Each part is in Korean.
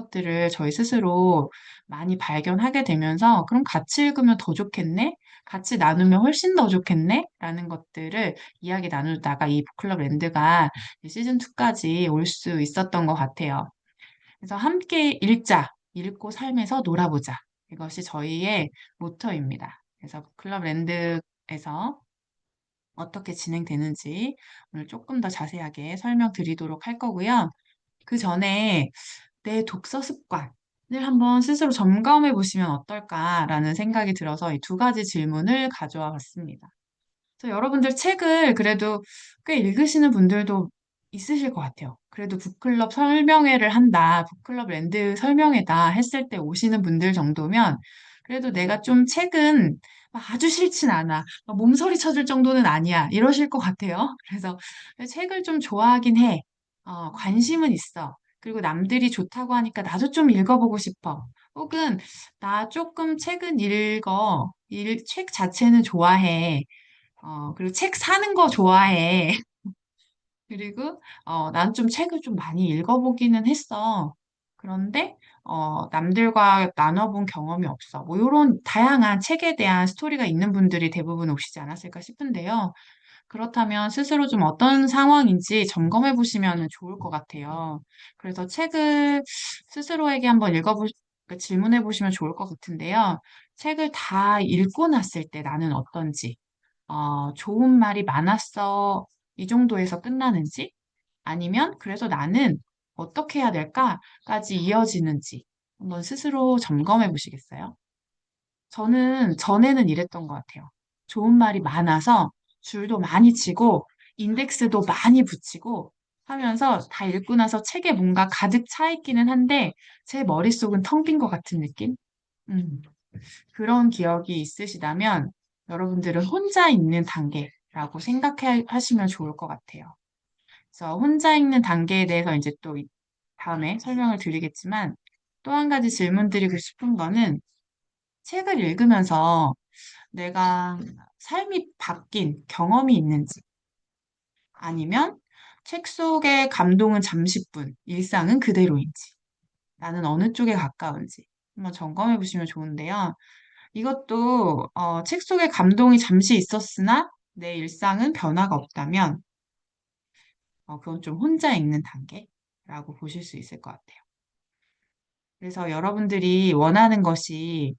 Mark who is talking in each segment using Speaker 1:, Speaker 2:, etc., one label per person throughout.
Speaker 1: 것들을 저희 스스로 많이 발견하게 되면서 '그럼 같이 읽으면 더 좋겠네. 같이 나누면 훨씬 더 좋겠네.' 라는 것들을 이야기 나누다가 이 북클럽 랜드가 시즌 2 까지 올 수 있었던 것 같아요. 그래서 "함께 읽자. 읽고 삶에서 놀아보자." 이것이 저희의 모토입니다. 그래서 북클럽 랜드에서 어떻게 진행되는지 오늘 조금 더 자세하게 설명드리도록 할 거고요. 그전에 '내 독서 습관을 한번 스스로 점검해 보시면 어떨까.'라는 생각이 들어서 이 두 가지 질문을 가져와 봤습니다. 그래서 여러분들 책을 그래도 꽤 읽으시는 분들도 있으실 것 같아요. 그래도 북클럽 설명회를 한다, 북클럽 랜드 설명회다 했을 때 오시는 분들 정도면 그래도 '내가 좀 책은 막 아주 싫진 않아. 막 몸서리 쳐줄 정도는 아니야.' 이러실 것 같아요. 그래서 책을 좀 좋아하긴 해. 관심은 있어. 그리고 남들이 좋다고 하니까 '나도 좀 읽어 보고 싶어.' 혹은 '나 쪼끔 책은 읽어. 책 자체는 좋아해.' 그리고 책 사는 거 좋아해. 그리고 "난 좀 책을 좀 많이 읽어 보기는 했어. 그런데 남들과 나눠 본 경험이 없어." 뭐 요런 다양한 책에 대한 스토리가 있는 분들이 대부분 오시지 않았을까 싶은데요. 그렇다면 스스로 좀 어떤 상황인지 점검해 보시면은 좋을 것 같아요. 그래서 책을 스스로에게 한번 읽어 보시 그 질문해 보시면 좋을 것 같은데요. 책을 다 읽고 났을 때 나는 어떤지. '좋은 말이 많았어.' 이 정도에서 끝나는지 아니면 '그래서 나는 어떻게 해야 될까?'까지 이어지는지 한번 스스로 점검해 보시겠어요? 저는 전에는 이랬던 것 같아요. 좋은 말이 많아서 줄도 많이 치고 인덱스도 많이 붙이고 하면서 다 읽고 나서 책에 뭔가 가득 차 있기는 한데 제 머릿속은 텅 빈 것 같은 느낌? 음. 그런 기억이 있으시다면 여러분들은 혼자 있는 단계라고 생각해 하시면 좋을 것 같아요. 그래서 혼자 있는 단계에 대해서 인제 또 다음에 설명을 드리겠지만 또 한 가지 질문 드리고 싶은 거는 책을 읽으면서 내가 삶이 바뀐 경험이 있는지 아니면 책 속의 감동은 잠시뿐 일상은 그대로인지 나는 어느 쪽에 가까운지 한번 점검해 보시면 좋은데요. 이것도 책 속의 감동이 잠시 있었으나 내 일상은 변화가 없다면 그건 좀 혼자 있는 단계라고 보실 수 있을 것 같아요. 그래서 여러분들이 원하는 것이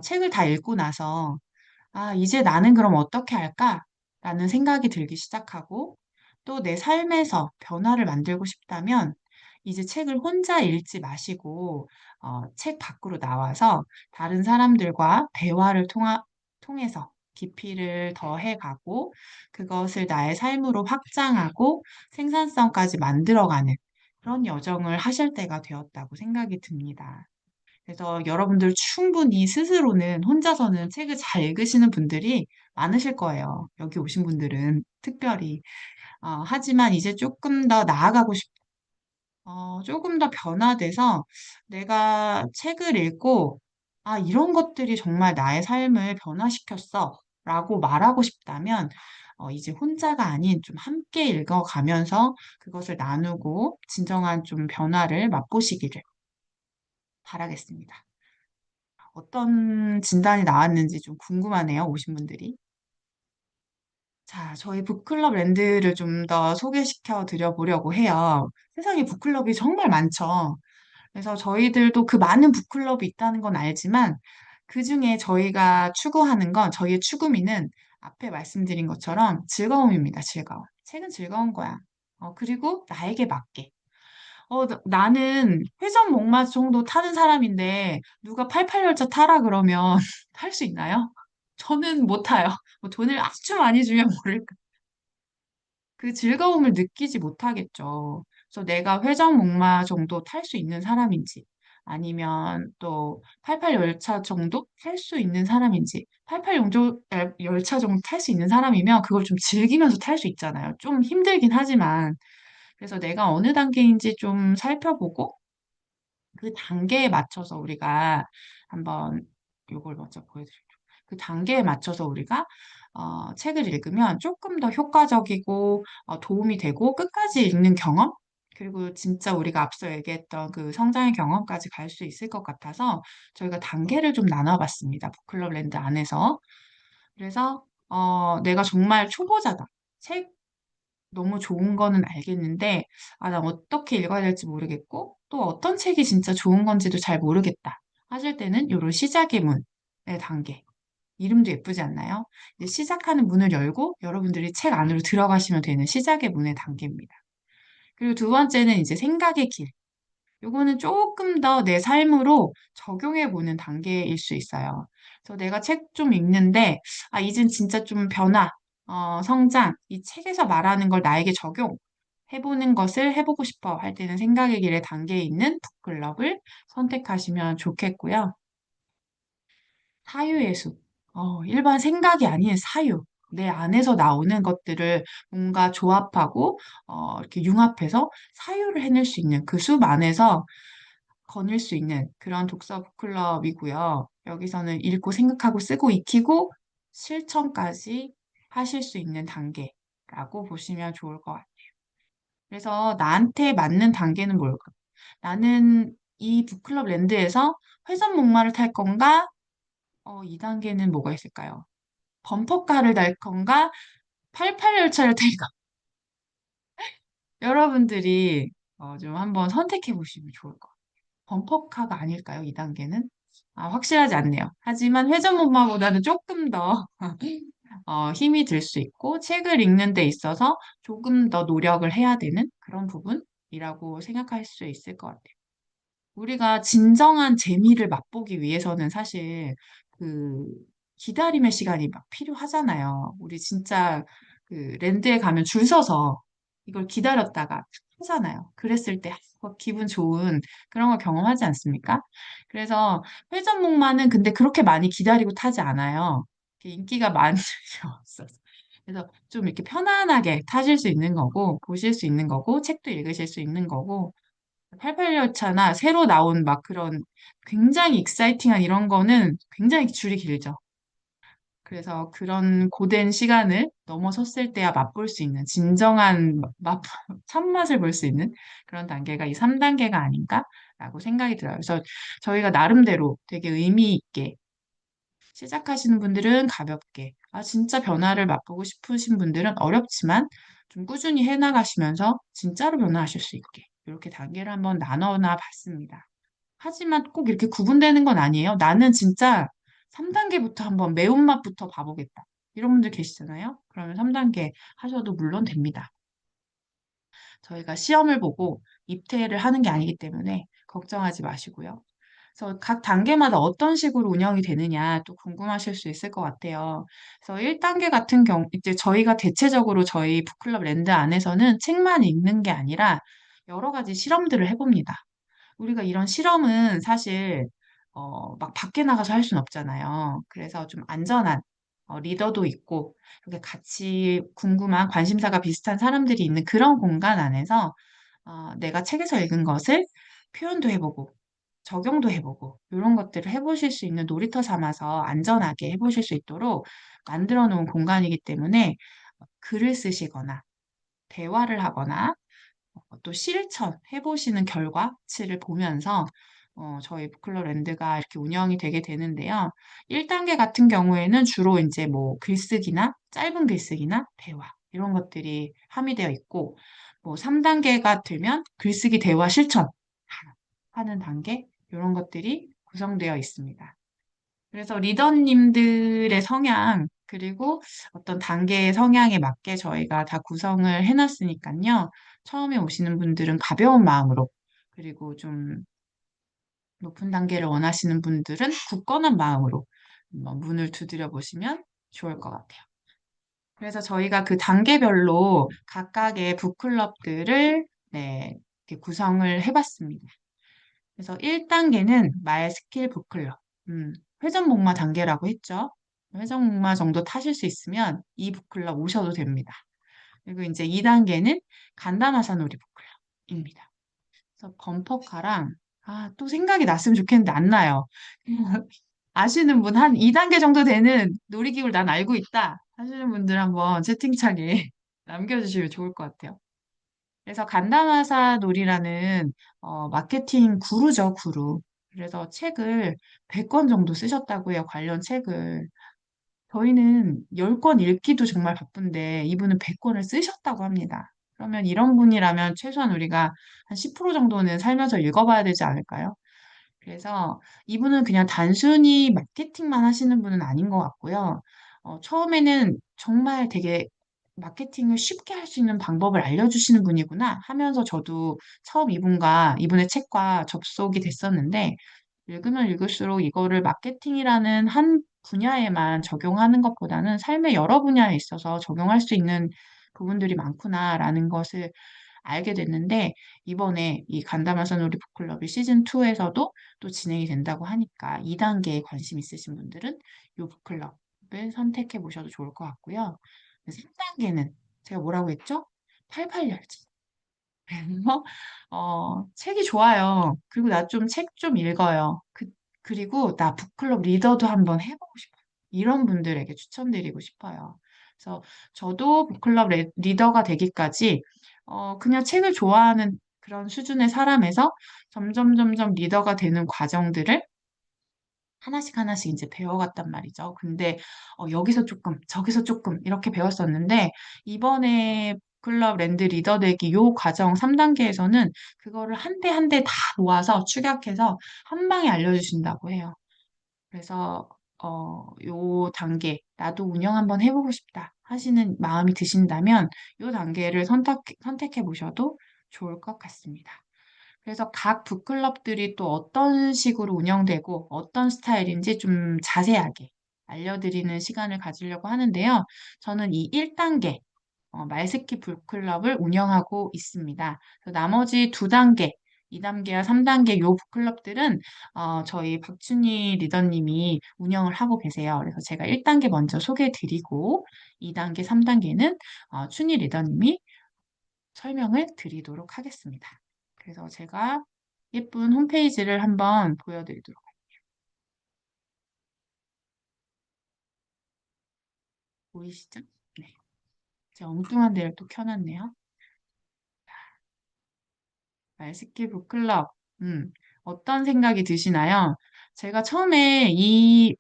Speaker 1: 책을 다 읽고 나서 '아 이제 나는 그럼 어떻게 할까?'라는 생각이 들기 시작하고 또 내 삶에서 변화를 만들고 싶다면 이제 책을 혼자 읽지 마시고 책 밖으로 나와서 다른 사람들과 대화를 통해서 깊이를 더해 가고 그것을 나의 삶으로 확장하고 생산성까지 만들어 가는 그런 여정을 하실 때가 되었다고 생각이 듭니다. 그래서 여러분들 충분히 스스로는 혼자서는 책을 잘 읽으시는 분들이 많으실 거예요, 여기 오신 분들은 특별히. 하지만 이제 쪼끔 더 나아가고 싶 쪼금 더 변화돼서 내가 책을 읽고 '아 이런 것들이 정말 나의 삶을 변화시켰어.'라고 말하고 싶다면 이제 혼자가 아닌 좀 함께 읽어 가면서 그것을 나누고 진정한 좀 변화를 맛보시기를 바라겠습니다. 어떤 진단이 나왔는지 좀 궁금하네요, 오신 분들이. 자, 저희 북클럽 랜드를 좀 더 소개시켜 드려 보려고 해요. 세상에 북클럽이 정말 많죠. 그래서 저희들도 그 많은 북클럽이 있다는 건 알지만 그중에 저희가 추구하는 건 저희의 추구미는 앞에 말씀드린 것처럼 즐거움입니다, 즐거움. 책은 즐거운 거야. 그리고 나에게 맞게. 나는 회전 목마 정도 타는 사람인데 누가 88 열차 타라 그러면 탈 수 있나요? 저는 못 타요. 뭐 돈을 아주 많이 주면 모를까 그 즐거움을 느끼지 못하겠죠. 그래서 내가 회전 목마 정도 탈 수 있는 사람인지 아니면 또 88 열차 정도 탈 수 있는 사람인지 88 용조 열차 정도 탈 수 있는 사람이면 그걸 좀 즐기면서 탈 수 있잖아요. 좀 힘들긴 하지만. 그래서 내가 어느 단계인지 좀 살펴보고 그 단계에 맞춰서 우리가 한번 요걸 먼저 보여드릴게요. 그 단계에 맞춰서 우리가 책을 읽으면 쪼끔 더 효과적이고 도움이 되고 끝까지 읽는 경험? 그리고 진짜 우리가 앞서 얘기했던 그 성장의 경험까지 갈 수 있을 것 같아서 저희가 단계를 좀 나눠봤습니다. 북클럽 랜드 안에서. 그래서 내가 정말 초보자다. 책 너무 좋은 거는 알겠는데, 아, 나 어떻게 읽어야 될지 모르겠고, 또 어떤 책이 진짜 좋은 건지도 잘 모르겠다. 하실 때는 요런 시작의 문의 단계. 이름도 예쁘지 않나요? 이제 시작하는 문을 열고 여러분들이 책 안으로 들어가시면 되는 시작의 문의 단계입니다. 그리고 두 번째는 이제 생각의 길. 요거는 조금 더 내 삶으로 적용해 보는 단계일 수 있어요. 그래서 내가 책 좀 읽는데, 아, 이젠 진짜 좀 변화, 성장, 이 책에서 말하는 걸 나에게 적용해보는 것을 해보고 싶어 할 때는 생각의 길의 단계에 있는 북클럽을 선택하시면 좋겠고요. 사유의 숲. 일반 생각이 아닌 사유. 내 안에서 나오는 것들을 뭔가 조합하고, 이렇게 융합해서 사유를 해낼 수 있는 그 숲 안에서 거닐 수 있는 그런 독서 북클럽이고요. 여기서는 읽고 생각하고 쓰고 익히고 실천까지 하실 수 있는 단계라고 보시면 좋을 것 같아요. 그래서 나한테 맞는 단계는 뭘까? 나는 이 북클럽 랜드에서 회전 목마를 탈 건가? 2단계는 뭐가 있을까요? 범퍼카를 탈 건가? 88열차를 탈까? 여러분들이 좀 한번 선택해 보시면 좋을 것 같아요. 범퍼카가 아닐까요? 2단계는? 아, 확실하지 않네요. 하지만 회전목마보다는 조금 더 힘이 들 수 있고 책을 읽는 데 있어서 조금 더 노력을 해야 되는 그런 부분이라고 생각할 수 있을 것 같아요. 우리가 진정한 재미를 맛보기 위해서는 사실 그 기다림의 시간이 막 필요하잖아요. 우리 진짜 그 랜드에 가면 줄 서서 이걸 기다렸다가 하잖아요. 그랬을 때 기분 좋은 그런 걸 경험하지 않습니까? 그래서 회전목마는 근데 그렇게 많이 기다리고 타지 않아요. 이렇게 인기가 많이 없어서. 그래서 좀 이렇게 편안하게 타실 수 있는 거고, 보실 수 있는 거고, 책도 읽으실 수 있는 거고, 88열차나 새로 나온 막 그런 굉장히 익사이팅한 이런 거는 굉장히 줄이 길죠. 그래서 그런 고된 시간을 넘어섰을 때야 맛볼 수 있는 진정한 참맛을 볼 수 있는 그런 단계가 이 3단계가 아닌가라고 생각이 들어요. 그래서 저희가 나름대로 되게 의미 있게 시작하시는 분들은 가볍게, 아, 진짜 변화를 맛보고 싶으신 분들은 어렵지만 좀 꾸준히 해나가시면서 진짜로 변화하실 수 있게 이렇게 단계를 한번 나눠나 봤습니다. 하지만 꼭 이렇게 구분되는 건 아니에요. 나는 진짜 3단계부터 한번 매운맛부터 봐보겠다. 이런 분들 계시잖아요. 그러면 3단계 하셔도 물론 됩니다. 저희가 시험을 보고 입퇴를 하는 게 아니기 때문에 걱정하지 마시고요. 그래서 각 단계마다 어떤 식으로 운영이 되느냐 또 궁금하실 수 있을 것 같아요. 그래서 1단계 같은 경우, 이제 저희가 대체적으로 저희 북클럽 랜드 안에서는 책만 읽는 게 아니라 여러 가지 실험들을 해봅니다. 우리가 이런 실험은 사실 막 밖에 나가서 할 수는 없잖아요. 그래서 좀 안전한 리더도 있고 이렇게 같이 궁금한 관심사가 비슷한 사람들이 있는 그런 공간 안에서 내가 책에서 읽은 것을 표현도 해보고 적용도 해보고 이런 것들을 해보실 수 있는 놀이터 삼아서 안전하게 해보실 수 있도록 만들어 놓은 공간이기 때문에 글을 쓰시거나 대화를 하거나 또 실천해 보시는 결과치를 보면서 저희 북클럽랜드가 이렇게 운영이 되게 되는데요. 1단계 같은 경우에는 주로 이제 뭐 글쓰기나 짧은 글쓰기나 대화 이런 것들이 함유되어 있고 뭐 3단계가 되면 글쓰기, 대화, 실천 하는 단계 이런 것들이 구성되어 있습니다. 그래서 리더님들의 성향, 그리고 어떤 단계의 성향에 맞게 저희가 다 구성을 해놨으니까요. 처음에 오시는 분들은 가벼운 마음으로, 그리고 좀 높은 단계를 원하시는 분들은 굳건한 마음으로 문을 두드려 보시면 좋을 것 같아요. 그래서 저희가 그 단계별로 각각의 북클럽들을 네, 이렇게 구성을 해봤습니다. 그래서 1단계는 말 스킬 북클럽. 회전목마 단계라고 했죠. 회전목마 정도 타실 수 있으면 이 북클럽 오셔도 됩니다. 그리고 이제 2단계는 간다마사놀이 북클럽입니다. 그래서 범퍼카랑 또 생각이 났으면 좋겠는데 안 나요. 아시는 분 한 2단계 정도 되는 놀이기구를 난 알고 있다 하시는 분들 한번 채팅창에 남겨주시면 좋을 것 같아요. 그래서 간다마사 놀이라는 마케팅 구루죠, 구루. 그래서 책을 100권 정도 쓰셨다고 해요, 관련 책을. 저희는 10권 읽기도 정말 바쁜데 이분은 100권을 쓰셨다고 합니다. 그러면 이런 분이라면 최소한 우리가 한 10% 정도는 살면서 읽어봐야 되지 않을까요? 그래서 이분은 그냥 단순히 마케팅만 하시는 분은 아닌 것 같고요. 처음에는 정말 되게 마케팅을 쉽게 할 수 있는 방법을 알려주시는 분이구나 하면서 저도 처음 이분의 책과 접속이 됐었는데, 읽으면 읽을수록 이거를 마케팅이라는 한 분야에만 적용하는 것보다는 삶의 여러 분야에 있어서 적용할 수 있는 부분들이 많구나라는 것을 알게 됐는데, 이번에 이 간다마사 놀이 북클럽이 시즌2에서도 또 진행이 된다고 하니까 2단계에 관심 있으신 분들은 이 북클럽을 선택해 보셔도 좋을 것 같고요. 3단계는 제가 뭐라고 했죠? 88열지. 그래서 책이 좋아요. 그리고 나 좀 책 좀 읽어요. 그리고 나 북클럽 리더도 한번 해보고 싶어요. 이런 분들에게 추천드리고 싶어요. 그래서 저도 북클럽 리더가 되기까지 그냥 책을 좋아하는 그런 수준의 사람에서 점점 점점 리더가 되는 과정들을 하나씩 하나씩 이제 배워갔단 말이죠. 근데 여기서 조금, 저기서 조금 이렇게 배웠었는데 이번에 클럽 랜드 리더 되기 요 과정 3단계에서는 그거를 한 대 한 대 다 모아서 축약해서 한 방에 알려주신다고 해요. 그래서 요 단계 나도 운영 한번 해보고 싶다 하시는 마음이 드신다면 요 단계를 선택해 보셔도 좋을 것 같습니다. 그래서 각 북클럽들이 또 어떤 식으로 운영되고 어떤 스타일인지 좀 자세하게 알려드리는 시간을 가지려고 하는데요. 저는 이 1단계 말스키 북클럽을 운영하고 있습니다. 그래서 나머지 2단계, 2단계와 3단계 요 북클럽들은 저희 박춘희 리더님이 운영을 하고 계세요. 그래서 제가 1단계 먼저 소개해 드리고 2단계, 3단계는 춘희 리더님이 설명을 드리도록 하겠습니다. 그래서 제가 예쁜 홈페이지를 한번 보여드리도록 할게요. 보이시죠? 네. 제가 엉뚱한 데를 또 켜놨네요. 말스키 북클럽. 어떤 생각이 드시나요? 제가 처음에 이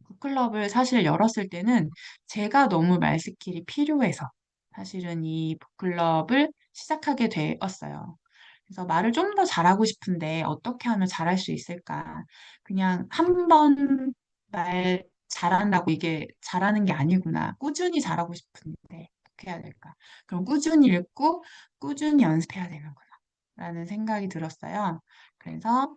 Speaker 1: 북클럽을 사실 열었을 때는 제가 너무 말스킬이 필요해서 사실은 이 북클럽을 시작하게 되었어요. 그래서 말을 좀 더 잘하고 싶은데 어떻게 하면 잘할 수 있을까? 그냥 한 번 말 잘한다고 이게 잘하는 게 아니구나. 꾸준히 잘하고 싶은데 어떻게 해야 될까? 그럼 꾸준히 읽고 꾸준히 연습해야 되는구나. 라는 생각이 들었어요. 그래서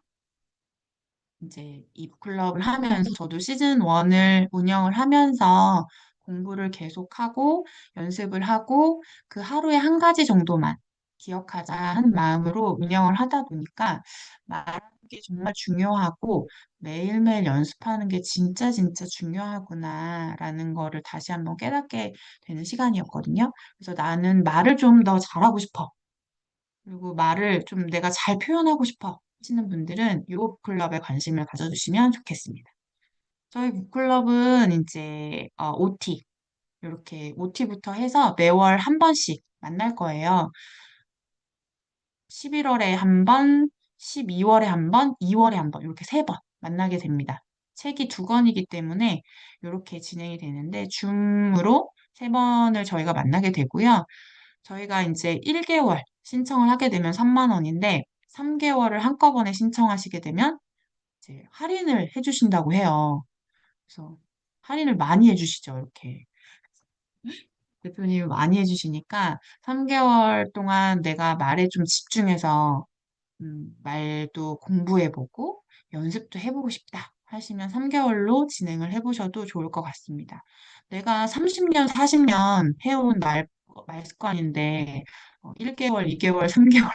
Speaker 1: 이제 이 북클럽을 하면서 저도 시즌 1을 운영을 하면서 공부를 계속하고 연습을 하고 그 하루에 한 가지 정도만 기억하자 하는 마음으로 운영을 하다 보니까 말하는 게 정말 중요하고 매일매일 연습하는 게 진짜 진짜 중요하구나라는 거를 다시 한번 깨닫게 되는 시간이었거든요. 그래서 나는 말을 좀 더 잘하고 싶어. 그리고 말을 좀 내가 잘 표현하고 싶어 하시는 분들은 이 북클럽에 관심을 가져주시면 좋겠습니다. 저희 북클럽은 이제 OT 이렇게 OT부터 해서 매월 한 번씩 만날 거예요. 11월에 한 번, 12월에 한 번, 2월에 한 번, 이렇게 3번 만나게 됩니다. 책이 2권이기 때문에 이렇게 진행이 되는데 줌으로 3번을 저희가 만나게 되고요. 저희가 이제 1개월 신청을 하게 되면 3만 원인데 3개월을 한꺼번에 신청하시게 되면 이제 할인을 해주신다고 해요. 그래서 할인을 많이 해주시죠, 이렇게. 대표님이 많이 해주시니까 3개월 동안 내가 말에 좀 집중해서 말도 공부해보고 연습도 해보고 싶다 하시면 3개월로 진행을 해보셔도 좋을 것 같습니다. 내가 30년, 40년 해온 말 습관인데 1개월, 2개월, 3개월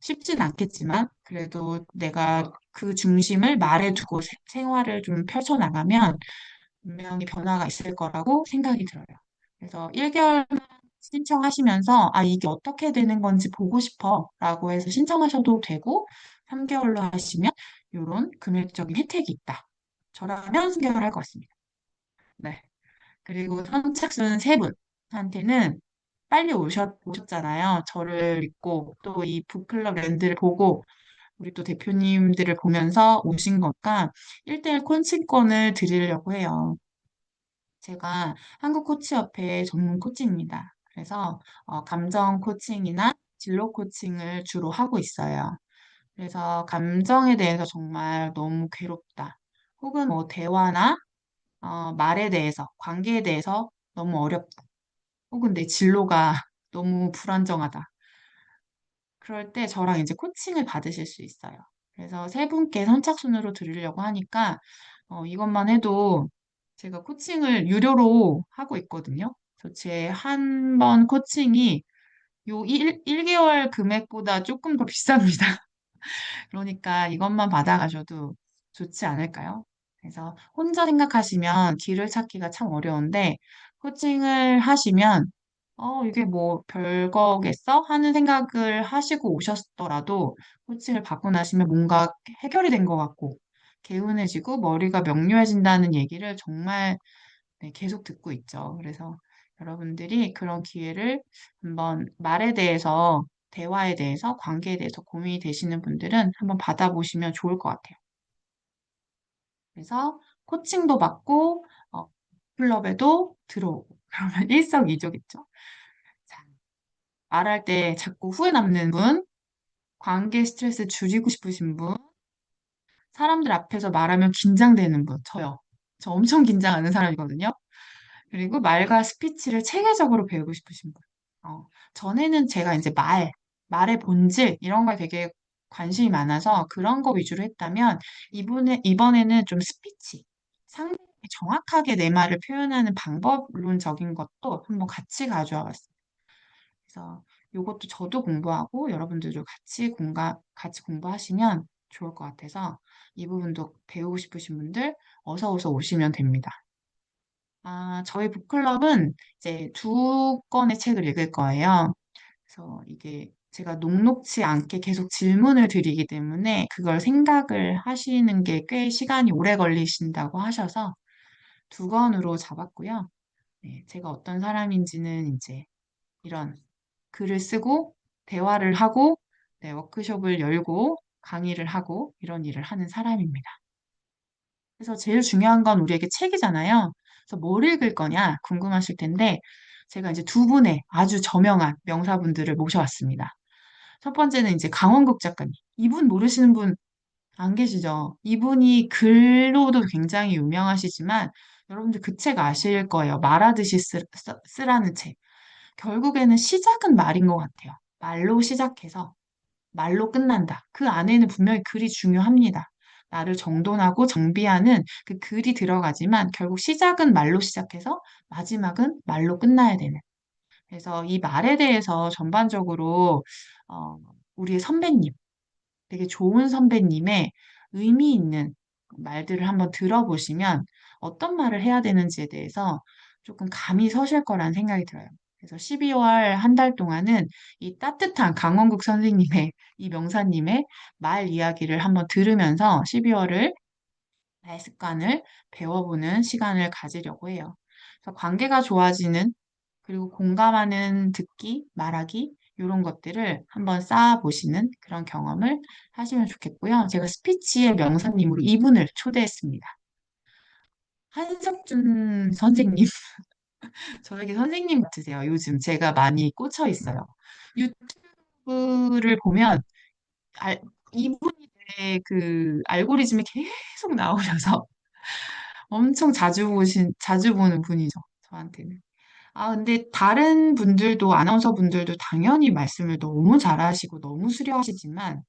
Speaker 1: 쉽진 않겠지만 그래도 내가 그 중심을 말에 두고 생활을 좀 펼쳐나가면 분명히 변화가 있을 거라고 생각이 들어요. 그래서 1개월 신청하시면서 아, 이게 어떻게 되는 건지 보고 싶어 라고 해서 신청하셔도 되고 3개월로 하시면 이런 금액적인 혜택이 있다. 저라면 3개월 할 것 같습니다. 네. 그리고 선착순 3분한테는 빨리 오셨잖아요. 저를 믿고 또 이 북클럽 랜드를 보고 우리 또 대표님들을 보면서 오신 거니까 1대1 코칭권을 드리려고 해요. 제가 한국코치협회 전문 코치입니다. 그래서 감정 코칭이나 진로 코칭을 주로 하고 있어요. 그래서 감정에 대해서 정말 너무 괴롭다. 혹은 뭐 대화나 말에 대해서, 관계에 대해서 너무 어렵다. 혹은 내 진로가 너무 불안정하다. 그럴 때 저랑 이제 코칭을 받으실 수 있어요. 그래서 세 분께 선착순으로 드리려고 하니까 이것만 해도 제가 코칭을 유료로 하고 있거든요. 그래서 제 한 번 코칭이 요 1개월 금액보다 조금 더 비쌉니다. 그러니까 이것만 받아가셔도 좋지 않을까요? 그래서 혼자 생각하시면 길을 찾기가 참 어려운데 코칭을 하시면 이게 뭐 별거겠어? 하는 생각을 하시고 오셨더라도 코칭을 받고 나시면 뭔가 해결이 된 것 같고 개운해지고 머리가 명료해진다는 얘기를 정말 네, 계속 듣고 있죠. 그래서 여러분들이 그런 기회를 한번 말에 대해서, 대화에 대해서, 관계에 대해서 고민이 되시는 분들은 한번 받아보시면 좋을 것 같아요. 그래서 코칭도 받고, 클럽에도 들어오고, 그러면 일석이조겠죠. 자, 말할 때 자꾸 후회 남는 분, 관계 스트레스 줄이고 싶으신 분, 사람들 앞에서 말하면 긴장되는 분, 저요. 저 엄청 긴장하는 사람이거든요. 그리고 말과 스피치를 체계적으로 배우고 싶으신 분. 전에는 제가 이제 말의 본질, 이런 거에 되게 관심이 많아서 그런 거 위주로 했다면, 이번에는 좀 스피치, 상대에게 정확하게 내 말을 표현하는 방법론적인 것도 한번 같이 가져와 봤어요. 그래서 이것도 저도 공부하고 여러분들도 같이 공부하시면 좋을 것 같아서 이 부분도 배우고 싶으신 분들 어서 오시면 됩니다. 저희 북클럽은 이제 두 권의 책을 읽을 거예요. 그래서 이게 제가 녹록치 않게 계속 질문을 드리기 때문에 그걸 생각을 하시는 게 꽤 시간이 오래 걸리신다고 하셔서 두 권으로 잡았고요. 네, 제가 어떤 사람인지는 이제 이런 글을 쓰고 대화를 하고 네, 워크숍을 열고 강의를 하고 이런 일을 하는 사람입니다. 그래서 제일 중요한 건 우리에게 책이잖아요. 그래서 뭘 읽을 거냐 궁금하실 텐데 제가 이제 두 분의 아주 저명한 명사분들을 모셔왔습니다. 첫 번째는 이제 강원국 작가님. 이분 모르시는 분 안 계시죠? 이분이 글로도 굉장히 유명하시지만 여러분들 그 책 아실 거예요. 말하듯이 쓰라는 책. 결국에는 시작은 말인 것 같아요. 말로 시작해서 말로 끝난다. 그 안에는 분명히 글이 중요합니다. 나를 정돈하고 정비하는 그 글이 들어가지만 결국 시작은 말로 시작해서 마지막은 말로 끝나야 되는. 그래서 이 말에 대해서 전반적으로 어, 우리의 선배님, 되게 좋은 선배님의 의미 있는 말들을 한번 들어보시면 어떤 말을 해야 되는지에 대해서 조금 감이 서실 거란 생각이 들어요. 그래서 12월 한 달 동안은 이 따뜻한 강원국 선생님의 이 명사님의 말 이야기를 한번 들으면서 12월을 말 습관을 배워보는 시간을 가지려고 해요. 그래서 관계가 좋아지는 그리고 공감하는 듣기, 말하기 이런 것들을 한번 쌓아보시는 그런 경험을 하시면 좋겠고요. 제가 스피치의 명사님으로 이분을 초대했습니다. 한석준 선생님, 저에게 선생님 같으세요. 요즘 제가 많이 꽂혀 있어요. 유튜브를 보면 알, 이분이 그 알고리즘에 계속 나오셔서 엄청 자주 보는 분이죠. 저한테는. 근데 다른 분들도, 아나운서 분들도 당연히 말씀을 너무 잘하시고 너무 수려하시지만,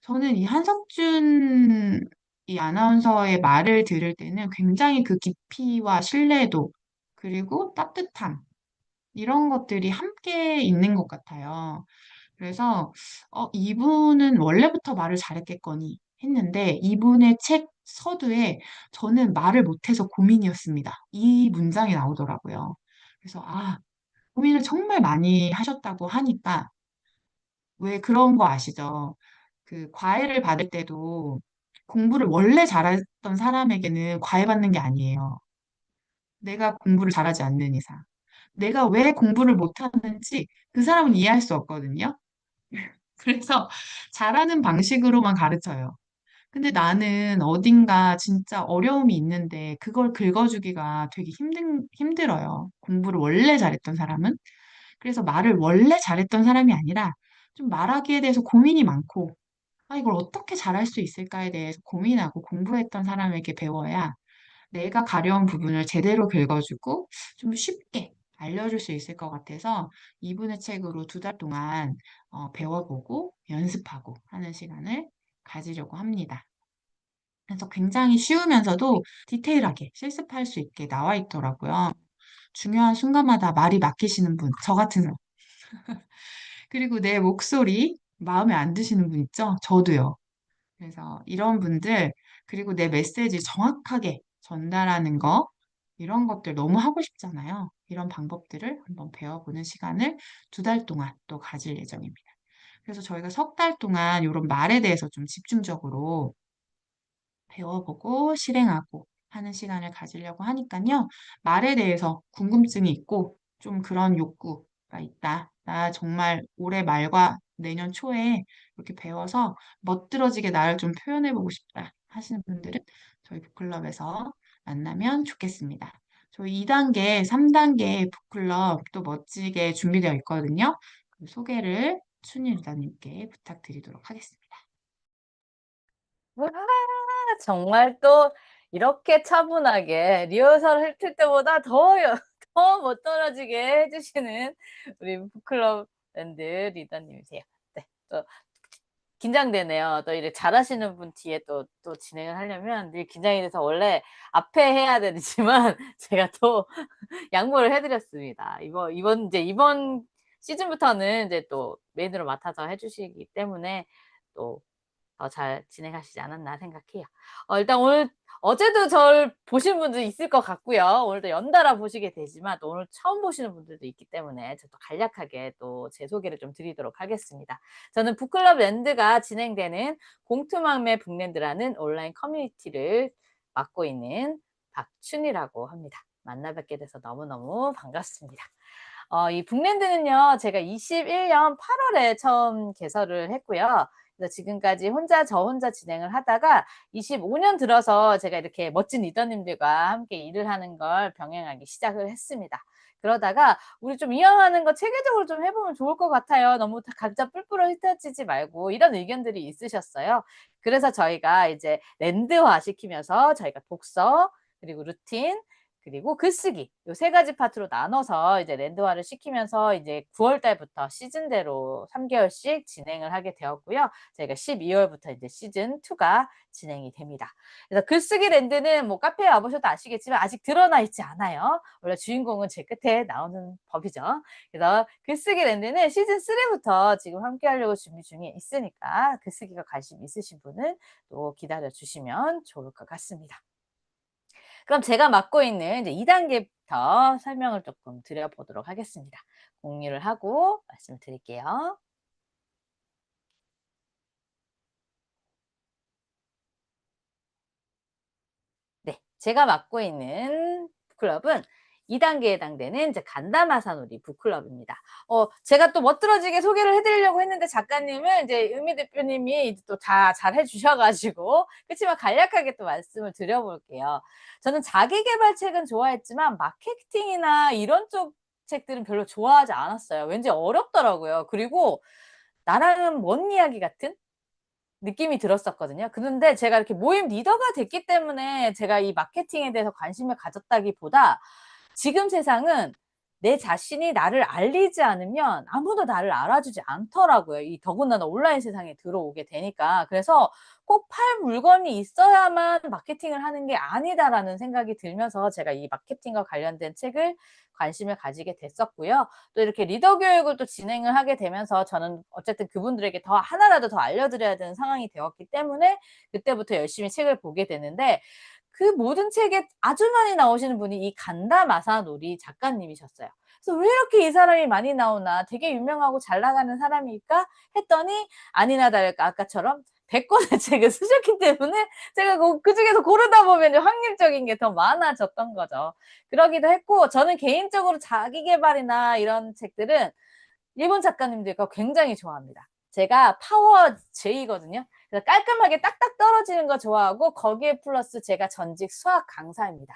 Speaker 1: 저는 이 한석준 이 아나운서의 말을 들을 때는 굉장히 그 깊이와 신뢰도, 그리고 따뜻함, 이런 것들이 함께 있는 것 같아요. 그래서, 이분은 원래부터 말을 잘했겠거니 했는데, 이분의 책 서두에 저는 말을 못해서 고민이었습니다. 이 문장이 나오더라고요. 그래서, 고민을 정말 많이 하셨다고 하니까, 왜 그런 거 아시죠? 그 과외를 받을 때도 공부를 원래 잘했던 사람에게는 과외 받는 게 아니에요. 내가 공부를 잘하지 않는 이상. 내가 왜 공부를 못하는지 그 사람은 이해할 수 없거든요. 그래서 잘하는 방식으로만 가르쳐요. 근데 나는 어딘가 진짜 어려움이 있는데 그걸 긁어주기가 되게 힘들어요. 공부를 원래 잘했던 사람은. 그래서 말을 원래 잘했던 사람이 아니라 좀 말하기에 대해서 고민이 많고, 아, 이걸 어떻게 잘할 수 있을까에 대해서 고민하고 공부했던 사람에게 배워야 내가 가려운 부분을 제대로 긁어주고 좀 쉽게 알려줄 수 있을 것 같아서 이분의 책으로 2달 동안 배워보고 연습하고 하는 시간을 가지려고 합니다. 그래서 굉장히 쉬우면서도 디테일하게 실습할 수 있게 나와 있더라고요. 중요한 순간마다 말이 막히시는 분, 저 같은 사람. 그리고 내 목소리 마음에 안 드시는 분 있죠? 저도요. 그래서 이런 분들, 그리고 내 메시지 정확하게 전달하는 거, 이런 것들 너무 하고 싶잖아요. 이런 방법들을 한번 배워보는 시간을 2달 동안 또 가질 예정입니다. 그래서 저희가 3달 동안 이런 말에 대해서 좀 집중적으로 배워보고 실행하고 하는 시간을 가지려고 하니까요. 말에 대해서 궁금증이 있고 좀 그런 욕구가 있다. 나 정말 올해 말과 내년 초에 이렇게 배워서 멋들어지게 나를 좀 표현해보고 싶다 하시는 분들은 저희 북클럽에서 만나면 좋겠습니다. 저희 2단계, 3단계 북클럽 또 멋지게 준비되어 있거든요. 그 소개를 춘희 리더님께 부탁드리도록 하겠습니다.
Speaker 2: 와, 정말 또 이렇게 차분하게 리허설 했을 때보다 더 못 떨어지게 해주시는 우리 북클럽 밴드 리더님이세요. 네, 또 긴장되네요. 또 이렇게 잘하시는 분 뒤에 또 진행을 하려면 늘 긴장이 돼서 원래 앞에 해야 되지만 제가 또 양보를 해드렸습니다. 이번 시즌부터는 이제 또 메인으로 맡아서 해주시기 때문에 또 더 잘 진행하시지 않았나 생각해요. 일단 어제도 절 보신 분도 있을 것 같고요. 오늘도 연달아 보시게 되지만 또 오늘 처음 보시는 분들도 있기 때문에 저도 간략하게 또 제 소개를 좀 드리도록 하겠습니다. 저는 북클럽 랜드가 진행되는 공투망매 북랜드라는 온라인 커뮤니티를 맡고 있는 박춘이라고 합니다. 만나 뵙게 돼서 너무너무 반갑습니다. 이 북랜드는요, 제가 21년 8월에 처음 개설을 했고요. 그래서 지금까지 저 혼자 진행을 하다가 25년 들어서 제가 이렇게 멋진 리더님들과 함께 일을 하는 걸 병행하기 시작을 했습니다. 그러다가 우리 좀 이왕하는 거 체계적으로 좀 해보면 좋을 것 같아요. 너무 다 각자 뿔뿔이 흩어지지 말고 이런 의견들이 있으셨어요. 그래서 저희가 이제 랜드화 시키면서 저희가 독서 그리고 루틴 그리고 글쓰기 요 3가지 파트로 나눠서 이제 랜드화를 시키면서 이제 9월 달부터 시즌대로 3개월씩 진행을 하게 되었고요. 저희가 12월부터 이제 시즌 2가 진행이 됩니다. 그래서 글쓰기 랜드는 뭐 카페에 와보셔도 아시겠지만 아직 드러나 있지 않아요. 원래 주인공은 제 끝에 나오는 법이죠. 그래서 글쓰기 랜드는 시즌 3부터 지금 함께 하려고 준비 중에 있으니까 글쓰기가 관심 있으신 분은 또 기다려 주시면 좋을 것 같습니다. 그럼 제가 맡고 있는 이제 2단계부터 설명을 조금 드려보도록 하겠습니다. 공유를 하고 말씀을 드릴게요. 네, 제가 맡고 있는 북클럽은 2단계에 해당되는 이제 간다마사놀이 북클럽입니다. 제가 또 멋들어지게 소개를 해드리려고 했는데 작가님은 이제 의미 대표님이 또 다 잘 해주셔가지고 그렇지만 간략하게 또 말씀을 드려볼게요. 저는 자기계발 책은 좋아했지만 마케팅이나 이런 쪽 책들은 별로 좋아하지 않았어요. 왠지 어렵더라고요. 그리고 나랑은 먼 이야기 같은 느낌이 들었었거든요. 그런데 제가 이렇게 모임 리더가 됐기 때문에 제가 이 마케팅에 대해서 관심을 가졌다기보다 지금 세상은 내 자신이 나를 알리지 않으면 아무도 나를 알아주지 않더라고요. 더군다나 온라인 세상에 들어오게 되니까. 그래서 꼭 팔 물건이 있어야만 마케팅을 하는 게 아니다라는 생각이 들면서 제가 이 마케팅과 관련된 책을 관심을 가지게 됐었고요. 또 이렇게 리더 교육을 또 진행을 하게 되면서 저는 어쨌든 그분들에게 더 하나라도 더 알려드려야 되는 상황이 되었기 때문에 그때부터 열심히 책을 보게 되는데 그 모든 책에 아주 많이 나오시는 분이 이 간다 마사노리 작가님이셨어요. 그래서 왜 이렇게 이 사람이 많이 나오나 되게 유명하고 잘 나가는 사람일까 했더니 아니나 다를까 아까처럼 100권의 책을 쓰셨기 때문에 제가 그중에서 고르다 보면 확률적인 게 더 많아졌던 거죠. 그러기도 했고, 저는 개인적으로 자기 계발이나 이런 책들은 일본 작가님들과 굉장히 좋아합니다. 제가 파워 J거든요. 그래서 깔끔하게 딱딱 떨어지는 거 좋아하고, 거기에 플러스 제가 전직 수학 강사입니다.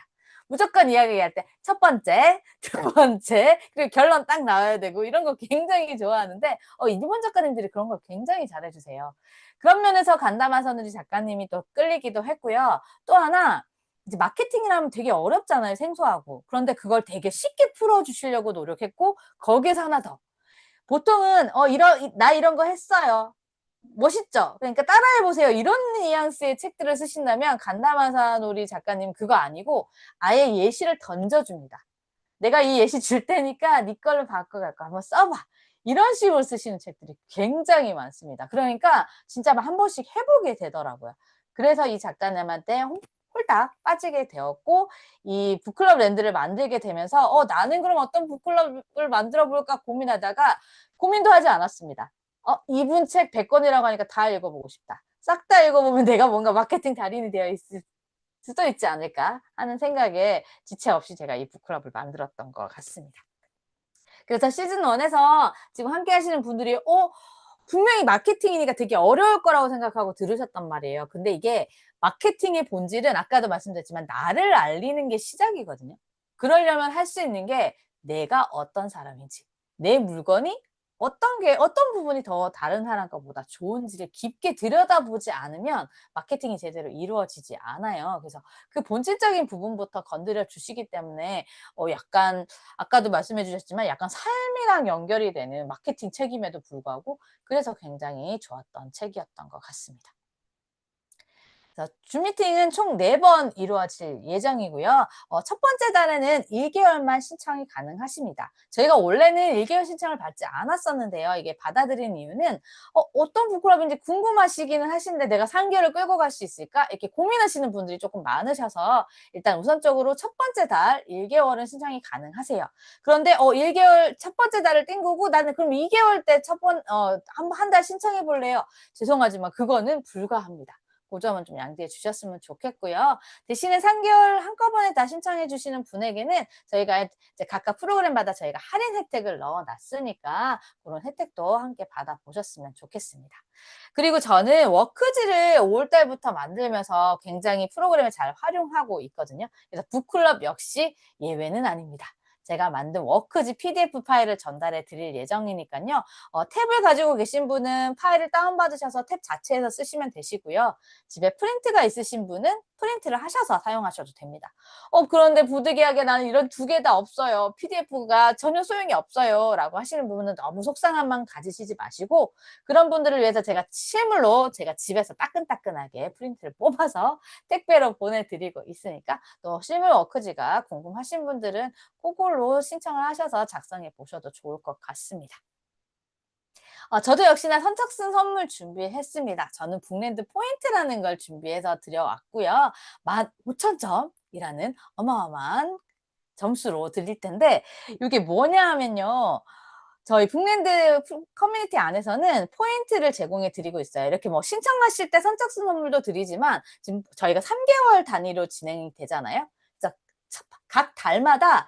Speaker 2: 무조건 이야기할 때 첫 번째, 두 번째, 그리고 결론 딱 나와야 되고 이런 거 굉장히 좋아하는데 일본 작가님들이 그런 걸 굉장히 잘해 주세요. 그런 면에서 간다마 서누리 작가님이 또 끌리기도 했고요. 또 하나, 이제 마케팅이라면 되게 어렵잖아요, 생소하고. 그런데 그걸 되게 쉽게 풀어 주시려고 노력했고, 거기에서 하나 더. 보통은 나 이런 거 했어요. 멋있죠? 그러니까 따라해보세요. 이런 뉘앙스의 책들을 쓰신다면 간다마사노리 작가님 그거 아니고 아예 예시를 던져줍니다. 내가 이 예시 줄 테니까 네 걸로 바꿔갈까 한번 써봐. 이런 식으로 쓰시는 책들이 굉장히 많습니다. 그러니까 진짜 한 번씩 해보게 되더라고요. 그래서 이 작가님한테 홀딱 빠지게 되었고, 이 북클럽 랜드를 만들게 되면서 나는 그럼 어떤 북클럽을 만들어 볼까 고민하다가 고민도 하지 않았습니다. 이분 책 100권이라고 하니까 다 읽어보고 싶다. 싹 다 읽어보면 내가 뭔가 마케팅 달인이 되어 있을 수도 있지 않을까 하는 생각에 지체 없이 제가 이 북클럽을 만들었던 것 같습니다. 그래서 시즌 1에서 지금 함께 하시는 분들이 분명히 마케팅이니까 되게 어려울 거라고 생각하고 들으셨단 말이에요. 근데 이게 마케팅의 본질은 아까도 말씀드렸지만 나를 알리는 게 시작이거든요. 그러려면 할 수 있는 게 내가 어떤 사람인지, 내 물건이 어떤 부분이 더 다른 사람 것보다 좋은지를 깊게 들여다보지 않으면 마케팅이 제대로 이루어지지 않아요. 그래서 그 본질적인 부분부터 건드려 주시기 때문에 약간 아까도 말씀해 주셨지만 약간 삶이랑 연결이 되는 마케팅 책임에도 불구하고 그래서 굉장히 좋았던 책이었던 것 같습니다. 그래서 줌 미팅은 총 4번 이루어질 예정이고요. 첫 번째 달에는 1개월만 신청이 가능하십니다. 저희가 원래는 1개월 신청을 받지 않았었는데요. 이게 받아들인 이유는 어떤 북클럽인지 궁금하시기는 하신데 내가 3개월을 끌고 갈 수 있을까? 이렇게 고민하시는 분들이 조금 많으셔서 일단 우선적으로 첫 번째 달 1개월은 신청이 가능하세요. 그런데 1개월 첫 번째 달을 띵구고 나는 그럼 2개월 때 한 달 신청해 볼래요. 죄송하지만 그거는 불가합니다. 그 점은 좀 양지해 주셨으면 좋겠고요. 대신에 3개월 한꺼번에 다 신청해 주시는 분에게는 저희가 이제 각각 프로그램마다 저희가 할인 혜택을 넣어 놨으니까 그런 혜택도 함께 받아보셨으면 좋겠습니다. 그리고 저는 워크지를 5월 달부터 만들면서 굉장히 프로그램을 잘 활용하고 있거든요. 그래서 북클럽 역시 예외는 아닙니다. 제가 만든 워크지 PDF 파일을 전달해 드릴 예정이니까요. 탭을 가지고 계신 분은 파일을 다운받으셔서 탭 자체에서 쓰시면 되시고요. 집에 프린트가 있으신 분은 프린트를 하셔서 사용하셔도 됩니다. 그런데 부득이하게 나는 이런 2개 다 없어요. PDF가 전혀 소용이 없어요. 라고 하시는 부분은 너무 속상한 마음 가지시지 마시고 그런 분들을 위해서 제가 실물로 제가 집에서 따끈따끈하게 프린트를 뽑아서 택배로 보내드리고 있으니까 또 실물 워크지가 궁금하신 분들은 그걸로 신청을 하셔서 작성해 보셔도 좋을 것 같습니다. 저도 역시나 선착순 선물 준비했습니다. 저는 북랜드 포인트라는 걸 준비해서 드려왔고요. 15,000점이라는 어마어마한 점수로 드릴 텐데 이게 뭐냐 하면요. 저희 북랜드 커뮤니티 안에서는 포인트를 제공해 드리고 있어요. 이렇게 뭐 신청하실 때 선착순 선물도 드리지만 지금 저희가 3개월 단위로 진행이 되잖아요. 그래서 각 달마다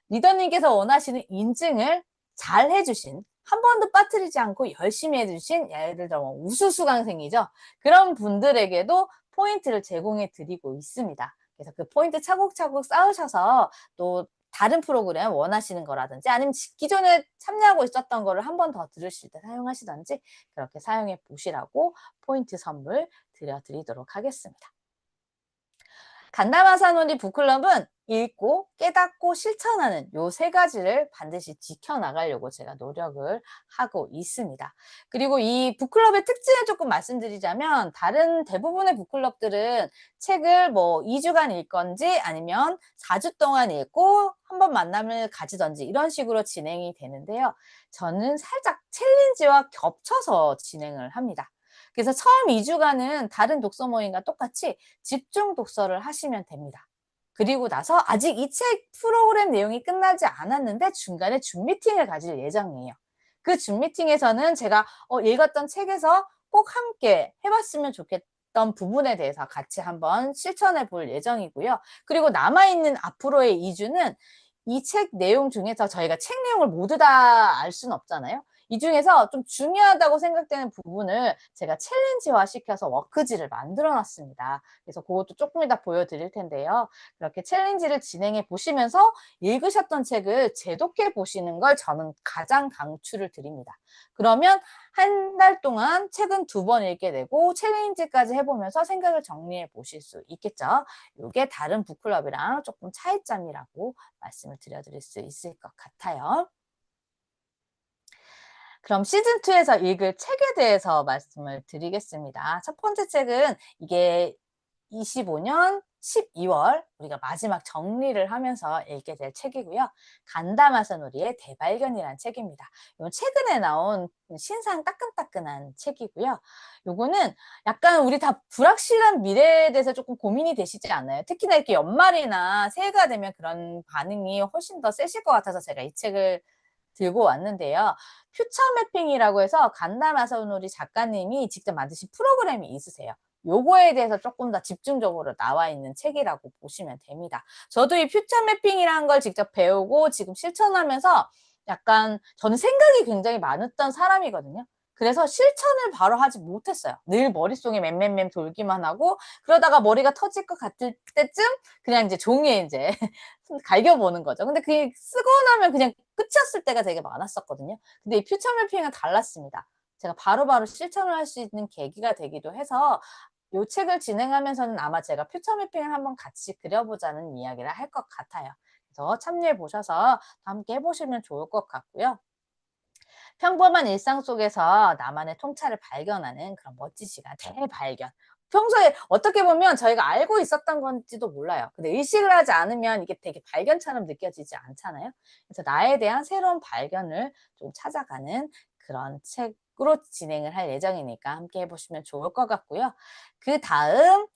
Speaker 2: 리더님께서 원하시는 인증을 잘 해주신 한 번도 빠뜨리지 않고 열심히 해주신 예를 들어 우수 수강생이죠. 그런 분들에게도 포인트를 제공해 드리고 있습니다. 그래서 그 포인트 차곡차곡 쌓으셔서 또 다른 프로그램 원하시는 거라든지 아니면 기존에 참여하고 있었던 거를 한 번 더 들으실 때 사용하시던지 그렇게 사용해 보시라고 포인트 선물 드리도록 하겠습니다. 간다마사노리 북클럽은 읽고 깨닫고 실천하는 요 3가지를 반드시 지켜나가려고 제가 노력을 하고 있습니다. 그리고 이 북클럽의 특징을 조금 말씀드리자면 다른 대부분의 북클럽들은 책을 뭐 2주간 읽건지 아니면 4주 동안 읽고 한 번 만남을 가지던지 이런 식으로 진행이 되는데요. 저는 살짝 챌린지와 겹쳐서 진행을 합니다. 그래서 처음 2주간은 다른 독서 모임과 똑같이 집중 독서를 하시면 됩니다. 그리고 나서 아직 이 책 프로그램 내용이 끝나지 않았는데 중간에 줌 미팅을 가질 예정이에요. 그 줌 미팅에서는 제가 읽었던 책에서 꼭 함께 해봤으면 좋겠던 부분에 대해서 같이 한번 실천해 볼 예정이고요. 그리고 남아있는 앞으로의 2주는 이 책 내용 중에서 저희가 책 내용을 모두 다 알 수는 없잖아요. 이 중에서 좀 중요하다고 생각되는 부분을 제가 챌린지화 시켜서 워크지를 만들어 놨습니다. 그래서 그것도 조금 이따 보여드릴 텐데요. 그렇게 챌린지를 진행해 보시면서 읽으셨던 책을 재독해 보시는 걸 저는 가장 강추를 드립니다. 그러면 한 달 동안 책은 2번 읽게 되고 챌린지까지 해보면서 생각을 정리해 보실 수 있겠죠. 이게 다른 북클럽이랑 조금 차이점이라고 말씀을 드릴 수 있을 것 같아요. 그럼 시즌2에서 읽을 책에 대해서 말씀을 드리겠습니다. 첫 번째 책은 이게 25년 12월 우리가 마지막 정리를 하면서 읽게 될 책이고요. 간다마사노리의 대발견이라는 책입니다. 이건 최근에 나온 신상 따끈따끈한 책이고요. 요거는 약간 우리 다 불확실한 미래에 대해서 조금 고민이 되시지 않나요? 특히나 이렇게 연말이나 새해가 되면 그런 반응이 훨씬 더 세실 것 같아서 제가 이 책을 들고 왔는데요. 퓨처 매핑이라고 해서 간다 마사노리 작가님이 직접 만드신 프로그램이 있으세요. 요거에 대해서 조금 더 집중적으로 나와 있는 책이라고 보시면 됩니다. 저도 이 퓨처 매핑이라는 걸 직접 배우고 지금 실천하면서 약간 저는 생각이 굉장히 많았던 사람이거든요. 그래서 실천을 바로 하지 못했어요. 늘 머릿속에 맴맴맴 돌기만 하고 그러다가 머리가 터질 것 같을 때쯤 그냥 이제 종이에 이제 갈겨보는 거죠. 근데 그게 쓰고 나면 그냥 끝이었을 때가 되게 많았었거든요. 근데 이 퓨처 매핑은 달랐습니다. 제가 바로바로 실천을 할 수 있는 계기가 되기도 해서 요 책을 진행하면서는 아마 제가 퓨처 매핑을 한번 같이 그려보자는 이야기를 할 것 같아요. 그래서 참여해 보셔서 함께 해보시면 좋을 것 같고요. 평범한 일상 속에서 나만의 통찰을 발견하는 그런 멋진 시간, 대발견. 평소에 어떻게 보면 저희가 알고 있었던 건지도 몰라요. 근데 의식을 하지 않으면 이게 되게 발견처럼 느껴지지 않잖아요. 그래서 나에 대한 새로운 발견을 좀 찾아가는 그런 책으로 진행을 할 예정이니까 함께 해보시면 좋을 것 같고요. 그 다음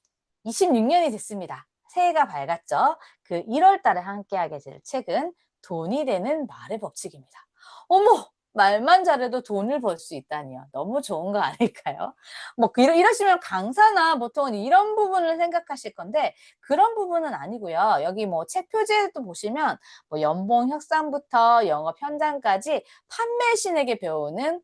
Speaker 2: 26년이 됐습니다. 새해가 밝았죠. 그 1월 달에 함께하게 될 책은 돈이 되는 말의 법칙입니다. 어머! 말만 잘해도 돈을 벌 수 있다니요. 너무 좋은 거 아닐까요? 뭐 이러시면 강사나 보통은 이런 부분을 생각하실 건데 그런 부분은 아니고요. 여기 뭐 책 표지에도 보시면 뭐 연봉 협상부터 영업 현장까지 판매신에게 배우는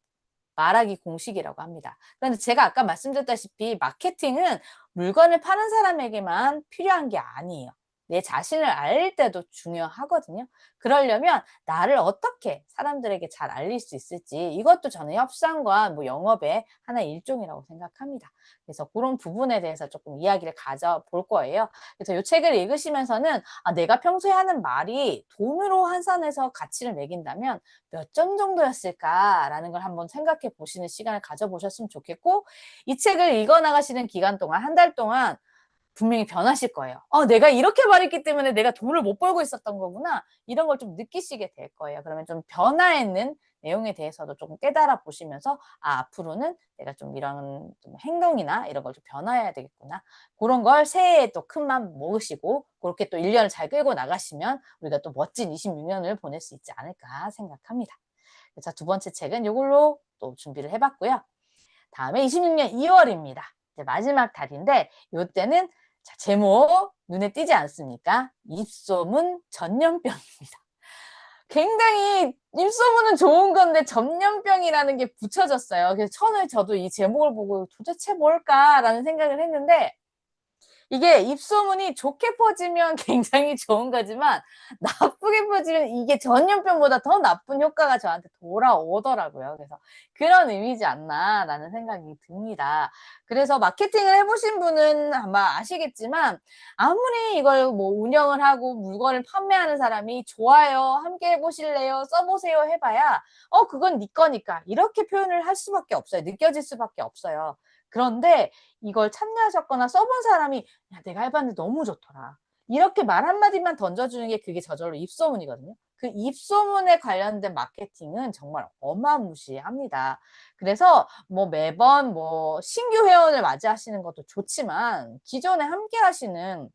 Speaker 2: 말하기 공식이라고 합니다. 그런데 제가 아까 말씀드렸다시피 마케팅은 물건을 파는 사람에게만 필요한 게 아니에요. 내 자신을 알릴 때도 중요하거든요. 그러려면 나를 어떻게 사람들에게 잘 알릴 수 있을지 이것도 저는 협상과 뭐 영업의 하나의 일종이라고 생각합니다. 그래서 그런 부분에 대해서 조금 이야기를 가져볼 거예요. 그래서 이 책을 읽으시면서는 아, 내가 평소에 하는 말이 돈으로 환산해서 가치를 매긴다면 몇 점 정도였을까라는 걸 한번 생각해 보시는 시간을 가져보셨으면 좋겠고 이 책을 읽어 나가시는 기간 동안 한 달 동안 분명히 변하실 거예요. 내가 이렇게 말했기 때문에 내가 돈을 못 벌고 있었던 거구나. 이런 걸 좀 느끼시게 될 거예요. 그러면 좀 변화했는 내용에 대해서도 조금 깨달아 보시면서 아, 앞으로는 내가 좀 이런 좀 행동이나 이런 걸 좀 변화해야 되겠구나. 그런 걸 새해에 또 큰 맘 먹으시고 그렇게 또 1년을 잘 끌고 나가시면 우리가 또 멋진 26년을 보낼 수 있지 않을까 생각합니다. 자, 두 번째 책은 이걸로 또 준비를 해봤고요. 다음에 26년 2월입니다. 이제 마지막 달인데 이때는 자, 제목 눈에 띄지 않습니까? 입소문 전염병입니다. 굉장히 입소문은 좋은 건데 전염병이라는 게 붙여졌어요. 그래서 처음에 저도 이 제목을 보고 도대체 뭘까라는 생각을 했는데 이게 입소문이 좋게 퍼지면 굉장히 좋은 거지만 나쁘게 퍼지면 이게 전염병보다 더 나쁜 효과가 저한테 돌아오더라고요. 그래서 그런 의미지 않나라는 생각이 듭니다. 그래서 마케팅을 해보신 분은 아마 아시겠지만 아무리 이걸 뭐 운영을 하고 물건을 판매하는 사람이 좋아요, 함께 해보실래요, 써보세요 해봐야 그건 네 거니까 이렇게 표현을 할 수밖에 없어요. 느껴질 수밖에 없어요. 그런데 이걸 참여하셨거나 써본 사람이 야, 내가 해봤는데 너무 좋더라. 이렇게 말 한마디만 던져주는 게 그게 저절로 입소문이거든요. 그 입소문에 관련된 마케팅은 정말 어마무시합니다. 그래서 뭐 매번 뭐 신규 회원을 맞이하시는 것도 좋지만 기존에 함께 하시는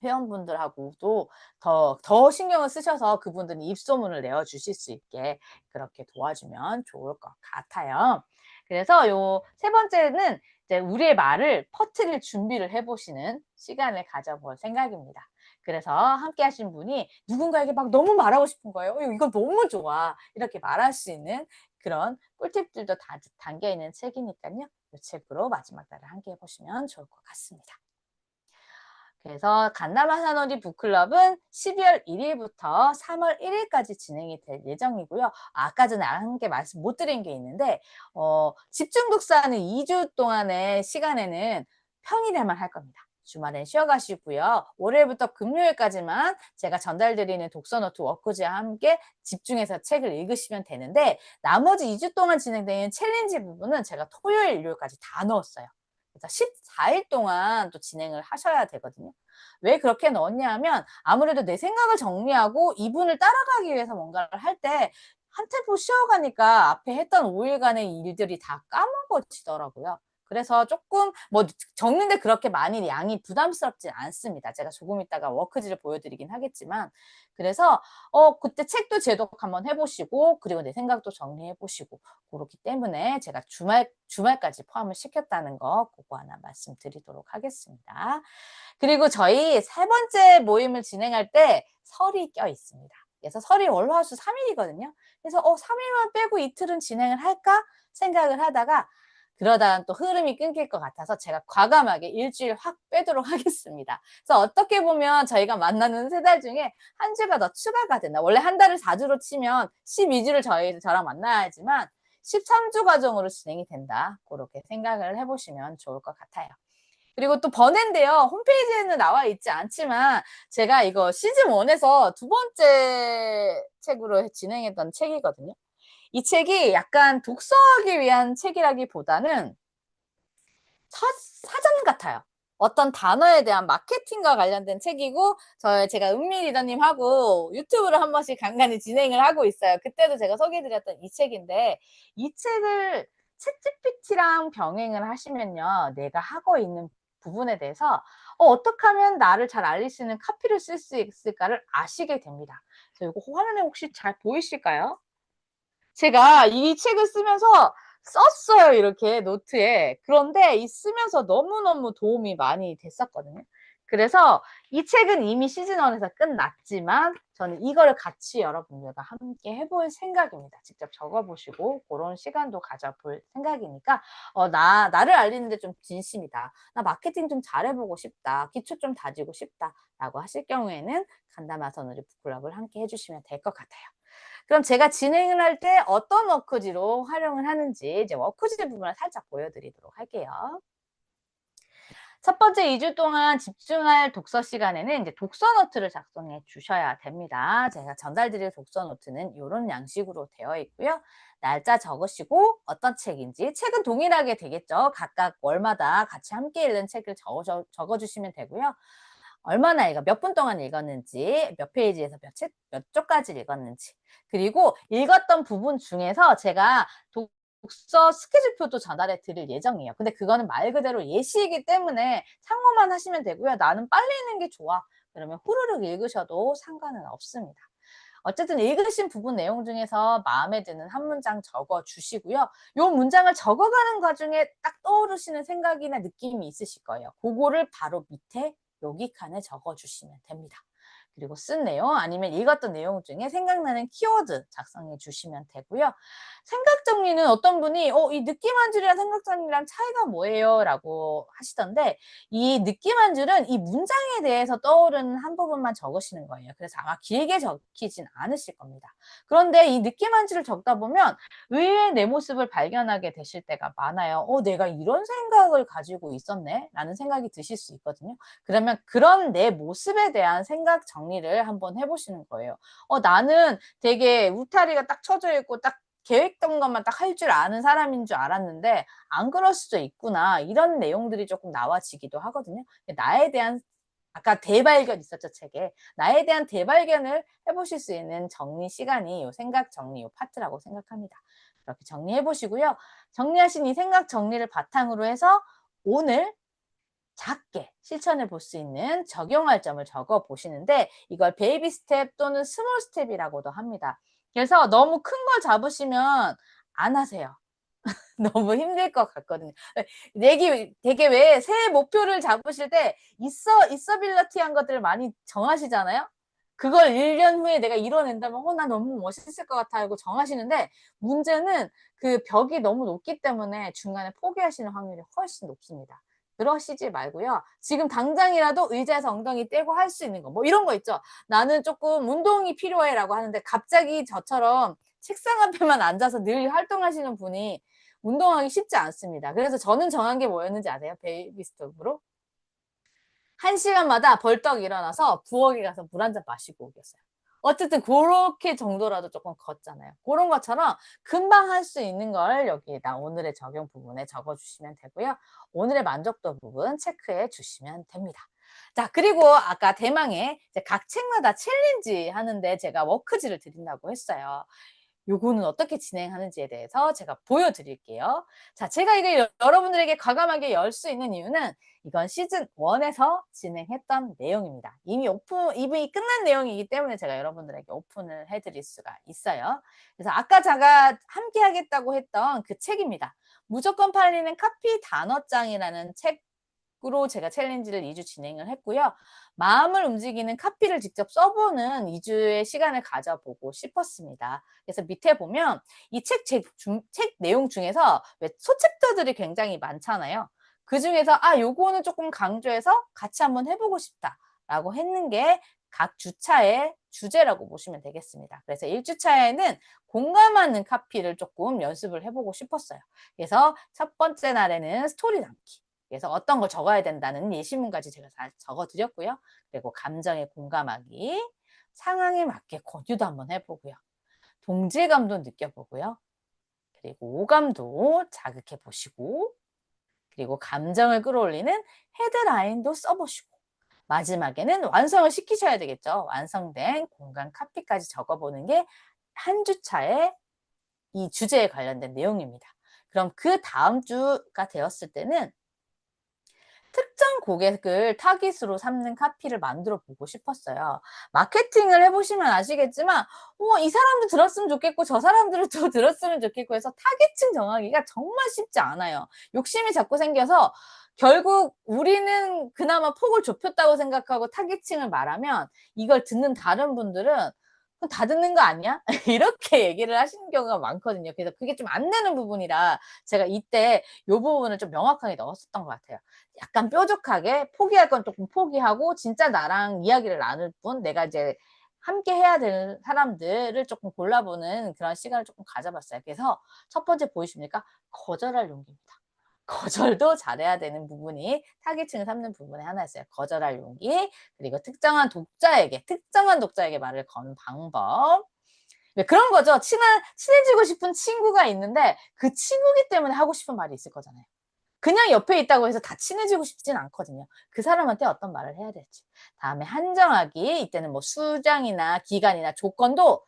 Speaker 2: 회원분들하고도 더 신경을 쓰셔서 그분들이 입소문을 내어주실 수 있게 그렇게 도와주면 좋을 것 같아요. 그래서 요 세 번째는 이제 우리의 말을 퍼뜨릴 준비를 해 보시는 시간을 가져볼 생각입니다. 그래서 함께 하신 분이 누군가에게 막 너무 말하고 싶은 거예요. 이거 너무 좋아." 이렇게 말할 수 있는 그런 꿀팁들도 다 담겨 있는 책이니깐요. 이 책으로 마지막 날을 함께 해 보시면 좋을 것 같습니다. 그래서 간담화 사놀이 북클럽은 12월 1일부터 3월 1일까지 진행이 될 예정이고요. 아까 전에 함께 말씀 못 드린 게 있는데 집중 독서하는 2주 동안의 시간에는 평일에만 할 겁니다. 주말엔 쉬어 가시고요. 월요일부터 금요일까지만 제가 전달드리는 독서노트 워크지와 함께 집중해서 책을 읽으시면 되는데 나머지 2주 동안 진행되는 챌린지 부분은 제가 토요일, 일요일까지 다 넣었어요. 그래서 14일 동안 또 진행을 하셔야 되거든요. 왜 그렇게 넣었냐 하면 아무래도 내 생각을 정리하고 이분을 따라가기 위해서 뭔가를 할 때 한 템포 쉬어가니까 앞에 했던 5일간의 일들이 다 까먹어지더라고요. 그래서 조금 뭐 적는데 그렇게 많이 양이 부담스럽진 않습니다. 제가 조금 있다가 워크지를 보여드리긴 하겠지만 그래서 그때 책도 제독 한번 해 보시고 그리고 내 생각도 정리해 보시고 그렇기 때문에 제가 주말까지 포함을 시켰다는 거 고거 하나 말씀드리도록 하겠습니다. 그리고 저희 세 번째 모임을 진행할 때 설이 껴 있습니다. 그래서 설이 월, 화, 수 3 일이거든요. 그래서 3 일만 빼고 이틀은 진행을 할까 생각을 하다가 그러다간 또 흐름이 끊길 것 같아서 제가 과감하게 일주일 확 빼도록 하겠습니다. 그래서 어떻게 보면 저희가 만나는 3달 중에 한 주가 더 추가가 된다. 원래 한 달을 4주로 치면 12주를 저랑 만나야지만 13주 과정으로 진행이 된다. 그렇게 생각을 해 보시면 좋을 것 같아요. 그리고 또 번외인데요. 홈페이지에는 나와 있지 않지만 제가 이거 시즌 1에서 두 번째 책으로 진행했던 책이거든요. 이 책이 약간 독서하기 위한 책이라기보다는 첫 사전 같아요. 어떤 단어에 대한 마케팅과 관련된 책이고 제가 은미 리더님하고 유튜브를 한 번씩 간간히 진행을 하고 있어요. 그때도 제가 소개해 드렸던 이 책인데 이 책을 챗GPT랑 병행을 하시면요. 내가 하고 있는 부분에 대해서 어떻게 하면 나를 잘 알릴 수 있는 카피를 쓸 수 있을까를 아시게 됩니다. 그래서 요거 화면에 혹시 잘 보이실까요? 제가 이 책을 쓰면서 썼어요, 이렇게 노트에. 그런데 이 쓰면서 너무너무 도움이 많이 됐었거든요. 그래서 이 책은 이미 시즌 1에서 끝났지만 저는 이거를 같이 여러분들과 함께 해볼 생각입니다. 직접 적어 보시고 고런 시간도 가져볼 생각이니까 나를 알리는 데 좀 진심이다. 나 마케팅 좀 잘해 보고 싶다. 기초 좀 다지고 싶다.'라고 하실 경우에는 간담화 서누리 북클럽을 함께 해 주시면 될 것 같아요. 그럼 제가 진행을 할 때 어떤 워크지로 활용을 하는지 이제 워크지 부분을 살짝 보여드리도록 할게요. 첫 번째 2주 동안 집중할 독서 시간에는 이제 독서 노트를 작성해 주셔야 됩니다. 제가 전달드릴 독서 노트는 요런 양식으로 되어 있고요. 날짜 적으시고 어떤 책인지 책은 동일하게 되겠죠. 각각 월마다 같이 함께 읽은 책을 적어 주시면 되고요. 얼마나 몇 분 동안 읽었는지, 몇 페이지에서 몇 쪽까지 읽었는지, 그리고 읽었던 부분 중에서 제가 독서 스케줄표도 전달해 드릴 예정이에요. 근데 그거는 말 그대로 예시이기 때문에 참고만 하시면 되고요. 나는 빨리 읽는 게 좋아. 그러면 후루룩 읽으셔도 상관은 없습니다. 어쨌든 읽으신 부분 내용 중에서 마음에 드는 한 문장 적어 주시고요. 요 문장을 적어가는 과정에 딱 떠오르시는 생각이나 느낌이 있으실 거예요. 그거를 바로 밑에 여기 칸에 적어 주시면 됩니다. 그리고 쓴 내용 아니면 읽었던 내용 중에 생각나는 키워드 작성해 주시면 되고요. 생각 정리는 어떤 분이 이 느낌 한 줄이랑 생각 정리랑 차이가 뭐예요? 라고 하시던데 이 느낌 한 줄은 이 문장에 대해서 떠오르는 한 부분만 적으시는 거예요. 그래서 아마 길게 적히진 않으실 겁니다. 그런데 이 느낌 한 줄을 적다 보면 의외의 내 모습을 발견하게 되실 때가 많아요. 내가 이런 생각을 가지고 있었네? 라는 생각이 드실 수 있거든요. 그러면 그런 내 모습에 대한 생각 정리를 한번 해보시는 거예요. 나는 되게 울타리가 딱 쳐져 있고 딱 계획된 것만 딱 할 줄 아는 사람인 줄 알았는데 안 그럴 수도 있구나. 이런 내용들이 조금 나와지기도 하거든요. 나에 대한 아까 대발견 있었죠, 책에. 나에 대한 대발견을 해 보실 수 있는 정리 시간이 요 생각 정리 요 파트라고 생각합니다. 그렇게 정리해 보시고요. 정리하신 이 생각 정리를 바탕으로 해서 오늘 작게 실천해 볼 수 있는 적용할 점을 적어 보시는데 이걸 베이비 스텝 또는 스몰 스텝이라고도 합니다. 그래서 너무 큰 걸 잡으시면 안 하세요. 너무 힘들 것 같거든요. 되게 왜 새해 목표를 잡으실 때 있어빌리티한 것들을 많이 정하시잖아요. 그걸 1년 후에 내가 이뤄낸다면 나 너무 멋있을 것 같아 하고 정하시는데, 문제는 그 벽이 너무 높기 때문에 중간에 포기하시는 확률이 훨씬 높습니다. 그러시지 말고요. 지금 당장이라도 의자에서 엉덩이 떼고 할 수 있는 거, 뭐 이런 거 있죠. 나는 조금 운동이 필요해라고 하는데 갑자기 저처럼 책상 앞에만 앉아서 늘 활동하시는 분이 운동하기 쉽지 않습니다. 그래서 저는 정한 게 뭐였는지 아세요? 베이비 스텝으로? 1시간마다 벌떡 일어나서 부엌에 가서 물 한 잔 마시고 오겠어요. 어쨌든 그렇게 정도라도 조금 걷잖아요. 그런 것처럼 금방 할 수 있는 걸 여기에다 오늘의 적용 부분에 적어주시면 되고요. 오늘의 만족도 부분 체크해 주시면 됩니다. 자, 그리고 아까 대망의 각 책마다 챌린지 하는데 제가 워크지를 드린다고 했어요. 요거는 어떻게 진행하는지에 대해서 제가 보여드릴게요. 자, 제가 이게 여러분들에게 과감하게 열 수 있는 이유는 이건 시즌 1에서 진행했던 내용입니다. 이미 끝난 내용이기 때문에 제가 여러분들에게 오픈을 해드릴 수가 있어요. 그래서 아까 제가 함께 하겠다고 했던 그 책입니다. 무조건 팔리는 카피 단어장이라는 책으로 제가 챌린지를 2주 진행을 했고요. 마음을 움직이는 카피를 직접 써보는 2주의 시간을 가져보고 싶었습니다. 그래서 밑에 보면 이 책 내용 중에서 왜 소챕터들이 굉장히 많잖아요. 그 중에서 요거는 조금 강조해서 같이 한번 해보고 싶다라고 했는 게 각 주차의 주제라고 보시면 되겠습니다. 그래서 1주차에는 공감하는 카피를 조금 연습을 해보고 싶었어요. 그래서 첫 번째 날에는 스토리 남기. 그래서 어떤 걸 적어야 된다는 예시문까지 제가 다 적어드렸고요. 그리고 감정에 공감하기, 상황에 맞게 권유도 한번 해보고요. 동질감도 느껴보고요. 그리고 오감도 자극해 보시고, 그리고 감정을 끌어올리는 헤드라인도 써보시고, 마지막에는 완성을 시키셔야 되겠죠. 완성된 공간 카피까지 적어보는 게 한 주차의 이 주제에 관련된 내용입니다. 그럼 그 다음 주가 되었을 때는 특정 고객을 타깃으로 삼는 카피를 만들어 보고 싶었어요. 마케팅을 해보시면 아시겠지만, 이 사람도 들었으면 좋겠고, 저 사람들은 또 들었으면 좋겠고 해서 타깃층 정하기가 정말 쉽지 않아요. 욕심이 자꾸 생겨서 결국 우리는 그나마 폭을 좁혔다고 생각하고 타깃층을 말하면 이걸 듣는 다른 분들은 다 듣는 거 아니야? 이렇게 얘기를 하시는 경우가 많거든요. 그래서 그게 좀 안 되는 부분이라 제가 이때 요 부분을 좀 명확하게 넣었었던 것 같아요. 약간 뾰족하게 포기할 건 조금 포기하고 진짜 나랑 이야기를 나눌 분, 내가 이제 함께 해야 되는 사람들을 조금 골라보는 그런 시간을 조금 가져봤어요. 그래서 첫 번째 보이십니까? 거절할 용기입니다. 거절도 잘해야 되는 부분이 타깃층을 삼는 부분의 하나였어요. 거절할 용기, 그리고 특정한 독자에게 말을 거는 방법. 그런 거죠. 친해지고 싶은 친구가 있는데 그 친구기 때문에 하고 싶은 말이 있을 거잖아요. 그냥 옆에 있다고 해서 다 친해지고 싶진 않거든요. 그 사람한테 어떤 말을 해야 될지. 다음에 한정하기. 이때는 뭐 수량이나 기간이나 조건도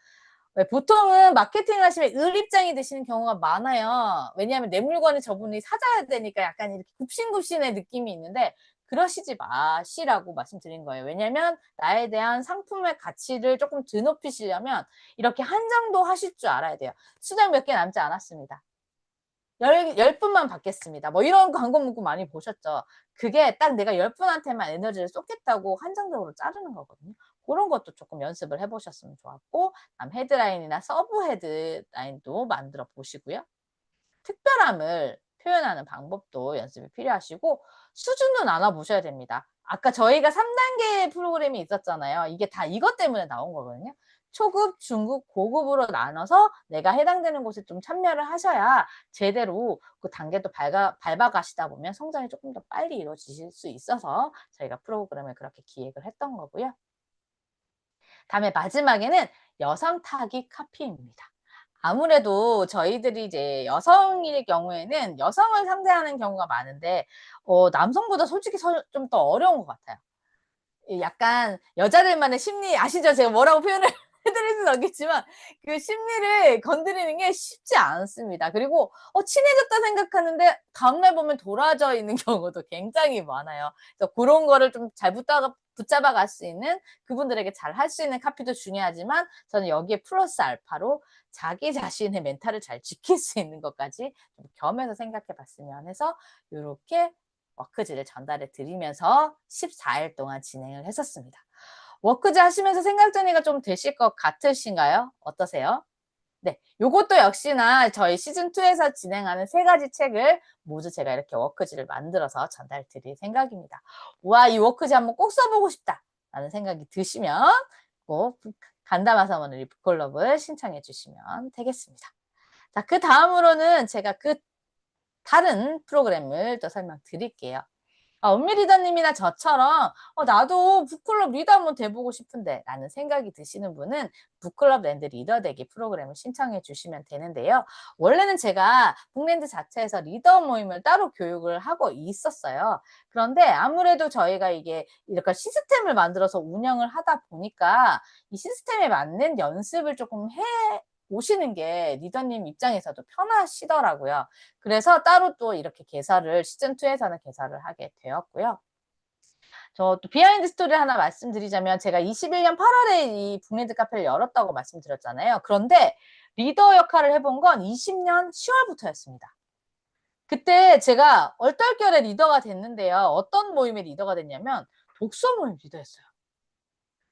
Speaker 2: 보통은 마케팅을 하시면 을입장이 되시는 경우가 많아요. 왜냐하면 내 물건을 저분이 사줘야 되니까 약간 이렇게 굽신굽신의 느낌이 있는데 그러시지 마시라고 말씀드린 거예요. 왜냐하면 나에 대한 상품의 가치를 조금 드높이시려면 이렇게 한정도 하실 줄 알아야 돼요. 수량 몇 개 남지 않았습니다. 10분만 받겠습니다. 뭐 이런 광고 문구 많이 보셨죠? 그게 딱 내가 10분한테만 에너지를 쏟겠다고 한정적으로 자르는 거거든요. 그런 것도 조금 연습을 해보셨으면 좋았고, 다음 헤드라인이나 서브 헤드라인도 만들어 보시고요. 특별함을 표현하는 방법도 연습이 필요하시고, 수준도 나눠보셔야 됩니다. 아까 저희가 3단계 프로그램이 있었잖아요. 이게 다 이것 때문에 나온 거거든요. 초급, 중급, 고급으로 나눠서 내가 해당되는 곳에 좀 참여를 하셔야 제대로 그 단계도 밟아가시다 보면 성장이 조금 더 빨리 이루어지실 수 있어서 저희가 프로그램을 그렇게 기획을 했던 거고요. 다음에 마지막에는 여성 타깃 카피입니다. 아무래도 저희들이 이제 여성일 경우에는 여성을 상대하는 경우가 많은데, 남성보다 솔직히 좀 더 어려운 것 같아요. 약간 여자들만의 심리 아시죠? 제가 뭐라고 표현을 드릴 수는 없겠지만 그 심리를 건드리는 게 쉽지 않습니다. 그리고 친해졌다 생각하는데 다음날 보면 돌아져 있는 경우도 굉장히 많아요. 그래서 그런 거를 좀 잘 붙잡아 갈 수 있는, 그분들에게 잘 할 수 있는 카피도 중요하지만 저는 여기에 플러스 알파로 자기 자신의 멘탈을 잘 지킬 수 있는 것까지 좀 겸해서 생각해 봤으면 해서 요렇게 워크지를 전달해 드리면서 14일 동안 진행을 했었습니다. 워크지 하시면서 생각 정리가 좀 되실 것 같으신가요? 어떠세요? 네. 요것도 역시나 저희 시즌2에서 진행하는 3가지 책을 모두 제가 이렇게 워크지를 만들어서 전달 드릴 생각입니다. 와, 이 워크지 한번 꼭 써보고 싶다 라는 생각이 드시면 꼭 간담화서원을 북클럽을 신청해 주시면 되겠습니다. 자, 그 다음으로는 제가 그 다른 프로그램을 또 설명드릴게요. 은미 리더님이나 저처럼 나도 북클럽 리더 한번 돼보고 싶은데 라는 생각이 드시는 분은 북클럽 랜드 리더 되기 프로그램을 신청해 주시면 되는데요. 원래는 제가 북랜드 자체에서 리더 모임을 따로 교육을 하고 있었어요. 그런데 아무래도 저희가 이게 이렇게 시스템을 만들어서 운영을 하다 보니까 이 시스템에 맞는 연습을 조금 해 오시는 게 리더님 입장에서도 편하시더라고요. 그래서 따로 또 이렇게 개설을 시즌2에서는 개설을 하게 되었고요. 저 또 비하인드 스토리를 하나 말씀드리자면 제가 21년 8월에 이 북랜드 카페를 열었다고 말씀드렸잖아요. 그런데 리더 역할을 해본 건 20년 10월부터였습니다. 그때 제가 얼떨결에 리더가 됐는데요. 어떤 모임의 리더가 됐냐면 독서 모임 리더였어요.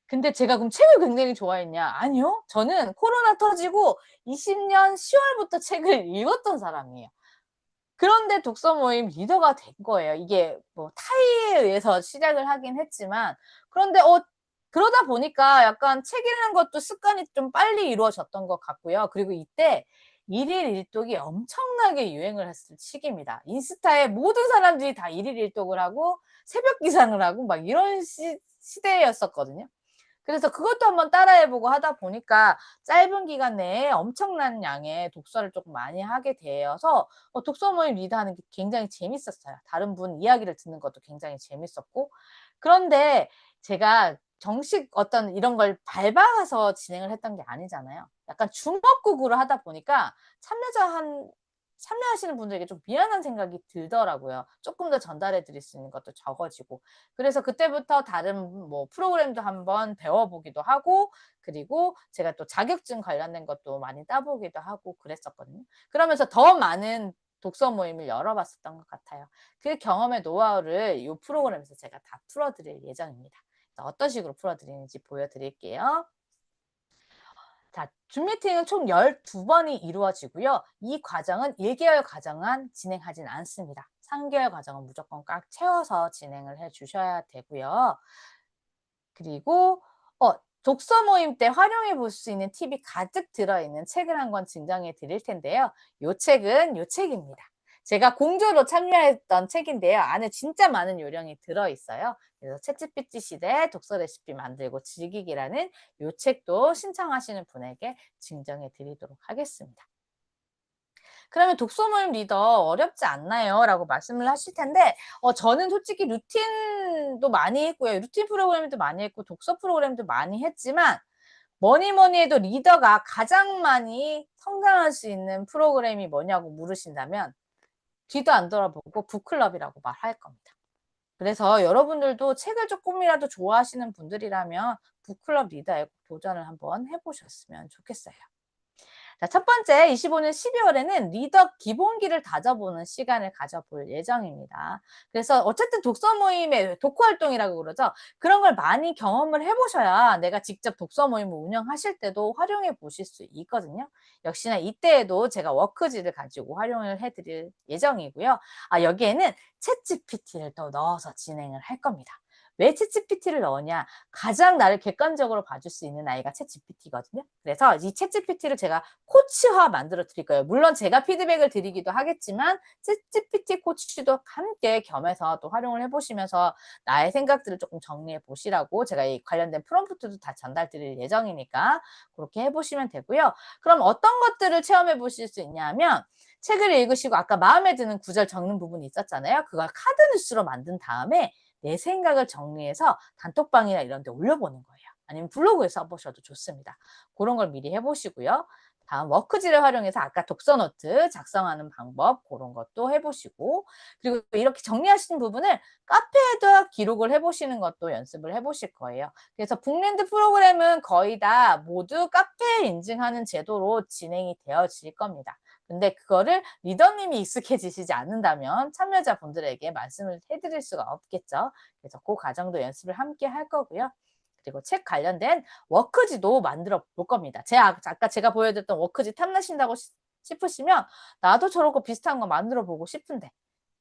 Speaker 2: 근데 제가 그럼 책을 굉장히 좋아했냐? 아니요. 저는 코로나 터지고 20년 10월부터 책을 읽었던 사람이에요. 그런데 독서 모임 리더가 된 거예요. 이게 뭐 타의에 의해서 시작을 하긴 했지만, 그런데 그러다 보니까 약간 책 읽는 것도 습관이 좀 빨리 이루어졌던 것 같고요. 그리고 이때 일일 일독이 엄청나게 유행을 했을 시기입니다. 인스타에 모든 사람들이 다 일일 일독을 하고 새벽 기상을 하고 막 이런 시대였었거든요. 그래서 그것도 한번 따라해보고 하다 보니까 짧은 기간 내에 엄청난 양의 독서를 조금 많이 하게 되어서 독서 모임 리드하는 게 굉장히 재밌었어요. 다른 분 이야기를 듣는 것도 굉장히 재밌었고. 그런데 제가 정식 어떤 이런 걸 밟아가서 진행을 했던 게 아니잖아요. 약간 주먹구구를 하다 보니까 참여하시는 분들에게 좀 미안한 생각이 들더라고요. 조금 더 전달해 드릴 수 있는 것도 적어지고. 그래서 그때부터 다른 뭐 프로그램도 한번 배워보기도 하고, 그리고 제가 또 자격증 관련된 것도 많이 따보기도 하고 그랬었거든요. 그러면서 더 많은 독서 모임을 열어봤었던 것 같아요. 그 경험의 노하우를 이 프로그램에서 제가 다 풀어드릴 예정입니다. 어떤 식으로 풀어드리는지 보여드릴게요. 자, 줌 미팅은 총 12번이 이루어지고요. 이 과정은 1개월 과정은 진행하진 않습니다. 3개월 과정은 무조건 꽉 채워서 진행을 해 주셔야 되고요. 그리고 독서 모임 때 활용해 볼 수 있는 팁이 가득 들어있는 책을 한 권 증정해 드릴 텐데요. 요 책은 요 책입니다. 제가 공조로 참여했던 책인데요. 안에 진짜 많은 요령이 들어있어요. 그래서 챗GPT 시대 독서 레시피 만들고 즐기기라는 요 책도 신청하시는 분에게 증정해 드리도록 하겠습니다. 그러면 독서 모임 리더 어렵지 않나요? 라고 말씀을 하실 텐데, 저는 솔직히 루틴도 많이 했고요. 루틴 프로그램도 많이 했고, 독서 프로그램도 많이 했지만, 뭐니 뭐니 해도 리더가 가장 많이 성장할 수 있는 프로그램이 뭐냐고 물으신다면, 뒤도 안 돌아보고 북클럽이라고 말할 겁니다. 그래서 여러분들도 책을 조금이라도 좋아하시는 분들이라면 북클럽 리더에 도전을 한번 해보셨으면 좋겠어요. 자, 첫 번째 25년 12월에는 리더 기본기를 다져보는 시간을 가져볼 예정입니다. 그래서 어쨌든 독서 모임의 독후 활동이라고 그러죠. 그런 걸 많이 경험을 해보셔야 내가 직접 독서 모임을 운영하실 때도 활용해 보실 수 있거든요. 역시나 이때에도 제가 워크지를 가지고 활용을 해드릴 예정이고요. 여기에는 챗GPT를 또 넣어서 진행을 할 겁니다. 왜 챗GPT를 넣었냐? 가장 나를 객관적으로 봐줄 수 있는 아이가 챗GPT거든요. 그래서 이 챗GPT를 제가 코치화 만들어 드릴 거예요. 물론 제가 피드백을 드리기도 하겠지만 챗GPT 코치도 함께 겸해서 또 활용을 해보시면서 나의 생각들을 조금 정리해 보시라고 제가 이 관련된 프롬프트도 다 전달 드릴 예정이니까 그렇게 해보시면 되고요. 그럼 어떤 것들을 체험해 보실 수 있냐면 책을 읽으시고 아까 마음에 드는 구절 적는 부분이 있었잖아요. 그걸 카드 뉴스로 만든 다음에 내 생각을 정리해서 단톡방이나 이런 데 올려보는 거예요. 아니면 블로그에 써보셔도 좋습니다. 그런 걸 미리 해보시고요. 다음 워크지를 활용해서 아까 독서 노트 작성하는 방법 그런 것도 해보시고 그리고 이렇게 정리하신 부분을 카페에다 기록을 해보시는 것도 연습을 해보실 거예요. 그래서 북랜드 프로그램은 거의 다 모두 카페에 인증하는 제도로 진행이 되어질 겁니다. 근데 그거를 리더님이 익숙해지시지 않는다면 참여자분들에게 말씀을 해드릴 수가 없겠죠. 그래서 그 과정도 연습을 함께 할 거고요. 그리고 책 관련된 워크지도 만들어 볼 겁니다. 아까 제가 보여드렸던 워크지 탐나신다고 싶으시면 나도 저런 거 비슷한 거 만들어 보고 싶은데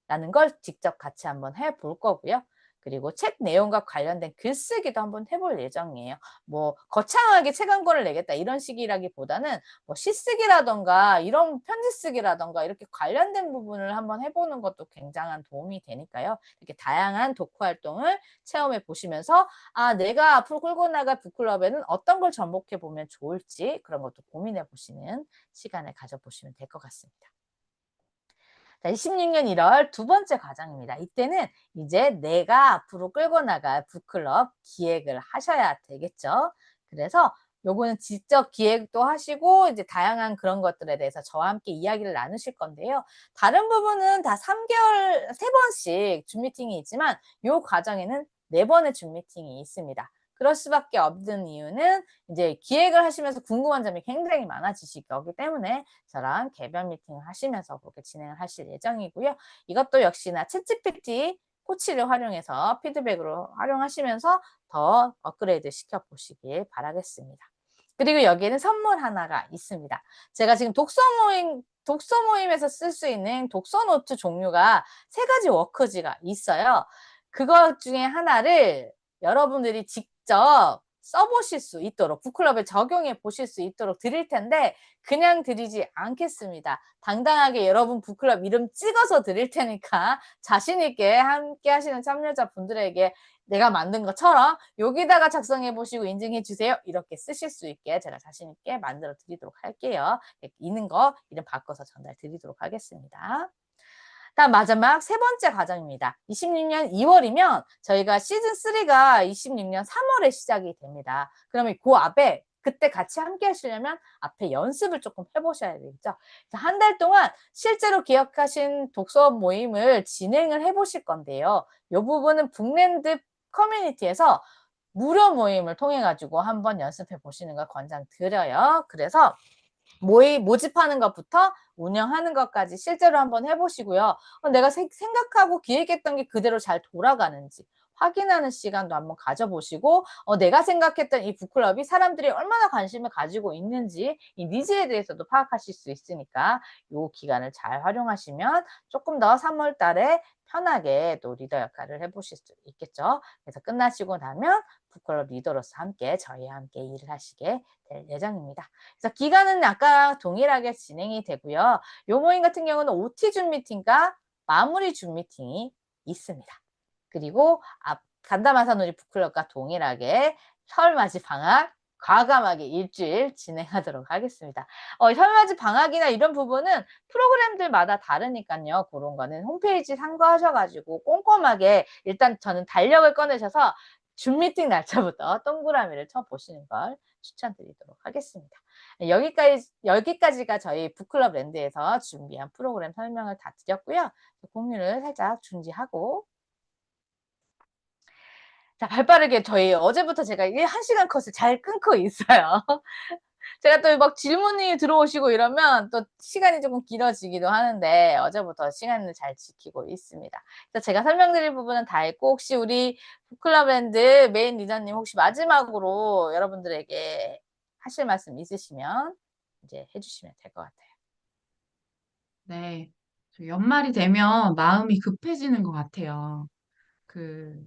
Speaker 2: 라는 걸 직접 같이 한번 해볼 거고요. 그리고 책 내용과 관련된 글쓰기도 한번 해볼 예정이에요. 뭐 거창하게 책 한 권을 내겠다 이런 식이라기보다는 뭐 시쓰기라던가 이런 편지 쓰기라던가 이렇게 관련된 부분을 한번 해보는 것도 굉장한 도움이 되니까요. 이렇게 다양한 독후 활동을 체험해 보시면서 아 내가 앞으로 끌고 나갈 북클럽에는 어떤 걸 접목해 보면 좋을지 그런 것도 고민해 보시는 시간을 가져보시면 될 것 같습니다. 자, 26년 1월 두 번째 과정입니다. 이때는 이제 내가 앞으로 끌고 나갈 북클럽 기획을 하셔야 되겠죠. 그래서 요거는 직접 기획도 하시고 이제 다양한 그런 것들에 대해서 저와 함께 이야기를 나누실 건데요. 다른 부분은 다 3개월, 3번씩 줌 미팅이 있지만 요 과정에는 4번의 줌 미팅이 있습니다. 그럴 수밖에 없는 이유는 이제 기획을 하시면서 궁금한 점이 굉장히 많아지실 거기 때문에 저랑 개별 미팅을 하시면서 그렇게 진행을 하실 예정이고요. 이것도 역시나 챗GPT 코치를 활용해서 피드백으로 활용하시면서 더 업그레이드 시켜 보시길 바라겠습니다. 그리고 여기에는 선물 하나가 있습니다. 제가 지금 독서 모임에서 쓸 수 있는 독서 노트 종류가 3가지 워크지가 있어요. 그것 중에 하나를 여러분들이 직접 써보실 수 있도록 북클럽에 적용해 보실 수 있도록 드릴 텐데 그냥 드리지 않겠습니다. 당당하게 여러분 북클럽 이름 찍어서 드릴 테니까 자신 있게 함께 하시는 참여자분들에게 내가 만든 것처럼 여기다가 작성해 보시고 인증해 주세요. 이렇게 쓰실 수 있게 제가 자신 있게 만들어 드리도록 할게요. 있는 거 이름 바꿔서 전달 드리도록 하겠습니다. 다음 마지막 3번째 과정입니다. 26년 2월이면 저희가 시즌 3가 26년 3월에 시작이 됩니다. 그러면 그 앞에 그때 같이 함께 하시려면 앞에 연습을 조금 해보셔야 되겠죠. 한 달 동안 실제로 기억하신 독서 모임을 진행을 해보실 건데요. 이 부분은 북랜드 커뮤니티에서 무료 모임을 통해 가지고 한번 연습해 보시는 걸 권장드려요. 그래서 모집하는 것부터 운영하는 것까지 실제로 한번 해보시고요. 내가 생각하고 기획했던 게 그대로 잘 돌아가는지 확인하는 시간도 한번 가져보시고 내가 생각했던 이 북클럽이 사람들이 얼마나 관심을 가지고 있는지 이 니즈에 대해서도 파악하실 수 있으니까 이 기간을 잘 활용하시면 조금 더 3월 달에 편하게 또 리더 역할을 해보실 수 있겠죠. 그래서 끝나시고 나면 북클럽 리더로서 함께 저희와 함께 일을 하시게 될 예정입니다. 그래서 기간은 아까 동일하게 진행이 되고요. 요 모임 같은 경우는 OT 줌 미팅과 마무리 줌 미팅이 있습니다. 그리고 간담화사놀이 북클럽과 동일하게 설맞이 방학 과감하게 일주일 진행하도록 하겠습니다. 설맞이 방학이나 이런 부분은 프로그램들마다 다르니까요. 그런 거는 홈페이지 참고하셔가지고 꼼꼼하게 일단 저는 달력을 꺼내셔서 줌 미팅 날짜부터 동그라미를 쳐보시는 걸 추천드리도록 하겠습니다. 여기까지가 저희 북클럽 랜드에서 준비한 프로그램 설명을 다 드렸고요. 공유를 살짝 중지하고 자, 발빠르게 저희 어제부터 제가 1시간 컷을 잘 끊고 있어요. 제가 또 막 질문이 들어오시고 이러면 또 시간이 조금 길어지기도 하는데 어제부터 시간을 잘 지키고 있습니다. 그래서 제가 설명드릴 부분은 다 했고 혹시 우리 북클럽랜드 메인 리더님 혹시 마지막으로 여러분들에게 하실 말씀 있으시면 이제 해주시면 될 것 같아요.
Speaker 1: 네. 저 연말이 되면 마음이 급해지는 것 같아요. 그,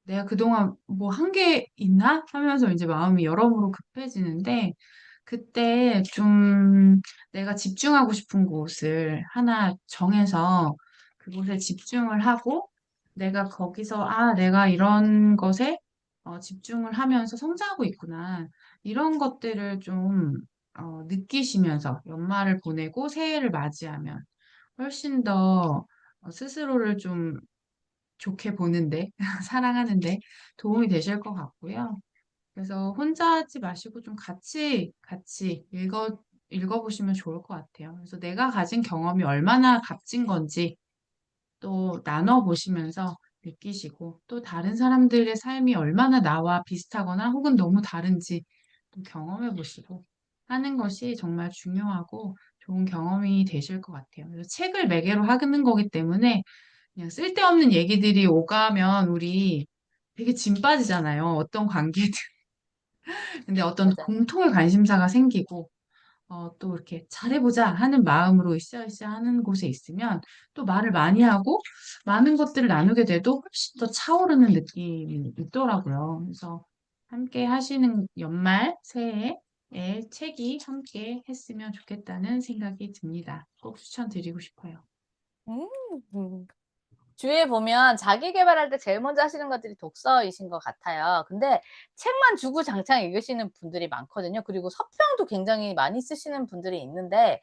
Speaker 1: 내가 그동안 뭐 한 게 있나? 하면서 이제 마음이 여러모로 급해지는데, 그때 좀 내가 집중하고 싶은 곳을 하나 정해서 그곳에 집중을 하고, 내가 거기서, 아, 내가 이런 것에 집중을 하면서 성장하고 있구나. 이런 것들을 좀 느끼시면서 연말을 보내고 새해를 맞이하면 훨씬 더 스스로를 좀 좋게 보는데, 사랑하는데 도움이 되실 것 같고요. 그래서 혼자 하지 마시고 좀 같이 읽어보시면 좋을 것 같아요. 그래서 내가 가진 경험이 얼마나 값진 건지 또 나눠보시면서 느끼시고 또 다른 사람들의 삶이 얼마나 나와 비슷하거나 혹은 너무 다른지 또 경험해보시고 하는 것이 정말 중요하고 좋은 경험이 되실 것 같아요. 그래서 책을 매개로 하는 거기 때문에 그냥 쓸데없는 얘기들이 오가면 우리 되게 진 빠지잖아요. 어떤 관계든. 근데 어떤
Speaker 2: 맞아요.
Speaker 1: 공통의 관심사가 생기고 또 이렇게 잘해보자 하는 마음으로 으쌰으쌰 하는 곳에 있으면 또 말을 많이 하고 많은 것들을 나누게 돼도 훨씬 더 차오르는 느낌이 있더라고요. 그래서 함께 하시는 연말, 새해에 책이 함께 했으면 좋겠다는 생각이 듭니다. 꼭 추천드리고 싶어요.
Speaker 2: 음. 주위에 보면 자기 계발할 때 제일 먼저 하시는 것들이 독서이신 것 같아요. 근데 책만 주구장창 읽으시는 분들이 많거든요. 그리고 서평도 굉장히 많이 쓰시는 분들이 있는데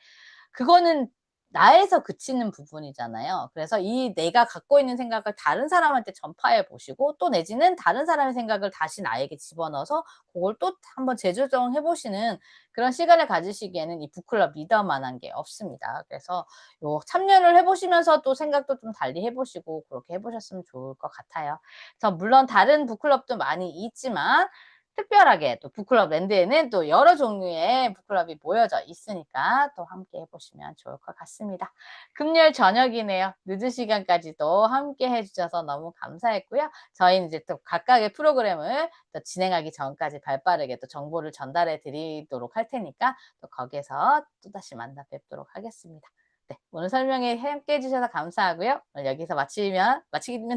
Speaker 2: 그거는 나에서 그치는 부분이잖아요. 그래서 이 내가 갖고 있는 생각을 다른 사람한테 전파해 보시고 또 내지는 다른 사람의 생각을 다시 나에게 집어넣어서 그걸 또 한번 재조정해 보시는 그런 시간을 가지시기에는 이 북클럽 리더 만한 게 없습니다. 그래서 요 참여를 해 보시면서 또 생각도 좀 달리 해 보시고 그렇게 해 보셨으면 좋을 것 같아요. 그래서 물론 다른 북클럽도 많이 있지만 특별하게 또 북클럽 랜드에는 또 여러 종류의 북클럽이 모여져 있으니까 또 함께 해 보시면 좋을 것 같습니다. 금요일 저녁이네요. 늦은 시간까지도 함께 해 주셔서 너무 감사했고요. 저희는 이제 또 각각의 프로그램을 또 진행하기 전까지 발빠르게 또 정보를 전달해 드리도록 할 테니까 또 거기에서 또다시 만나 뵙도록 하겠습니다. 네. 오늘 설명에 함께 해 주셔서 감사하고요. 오늘 여기서 마치면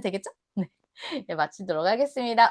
Speaker 2: 되겠죠? 네. 네 마치도록 하겠습니다.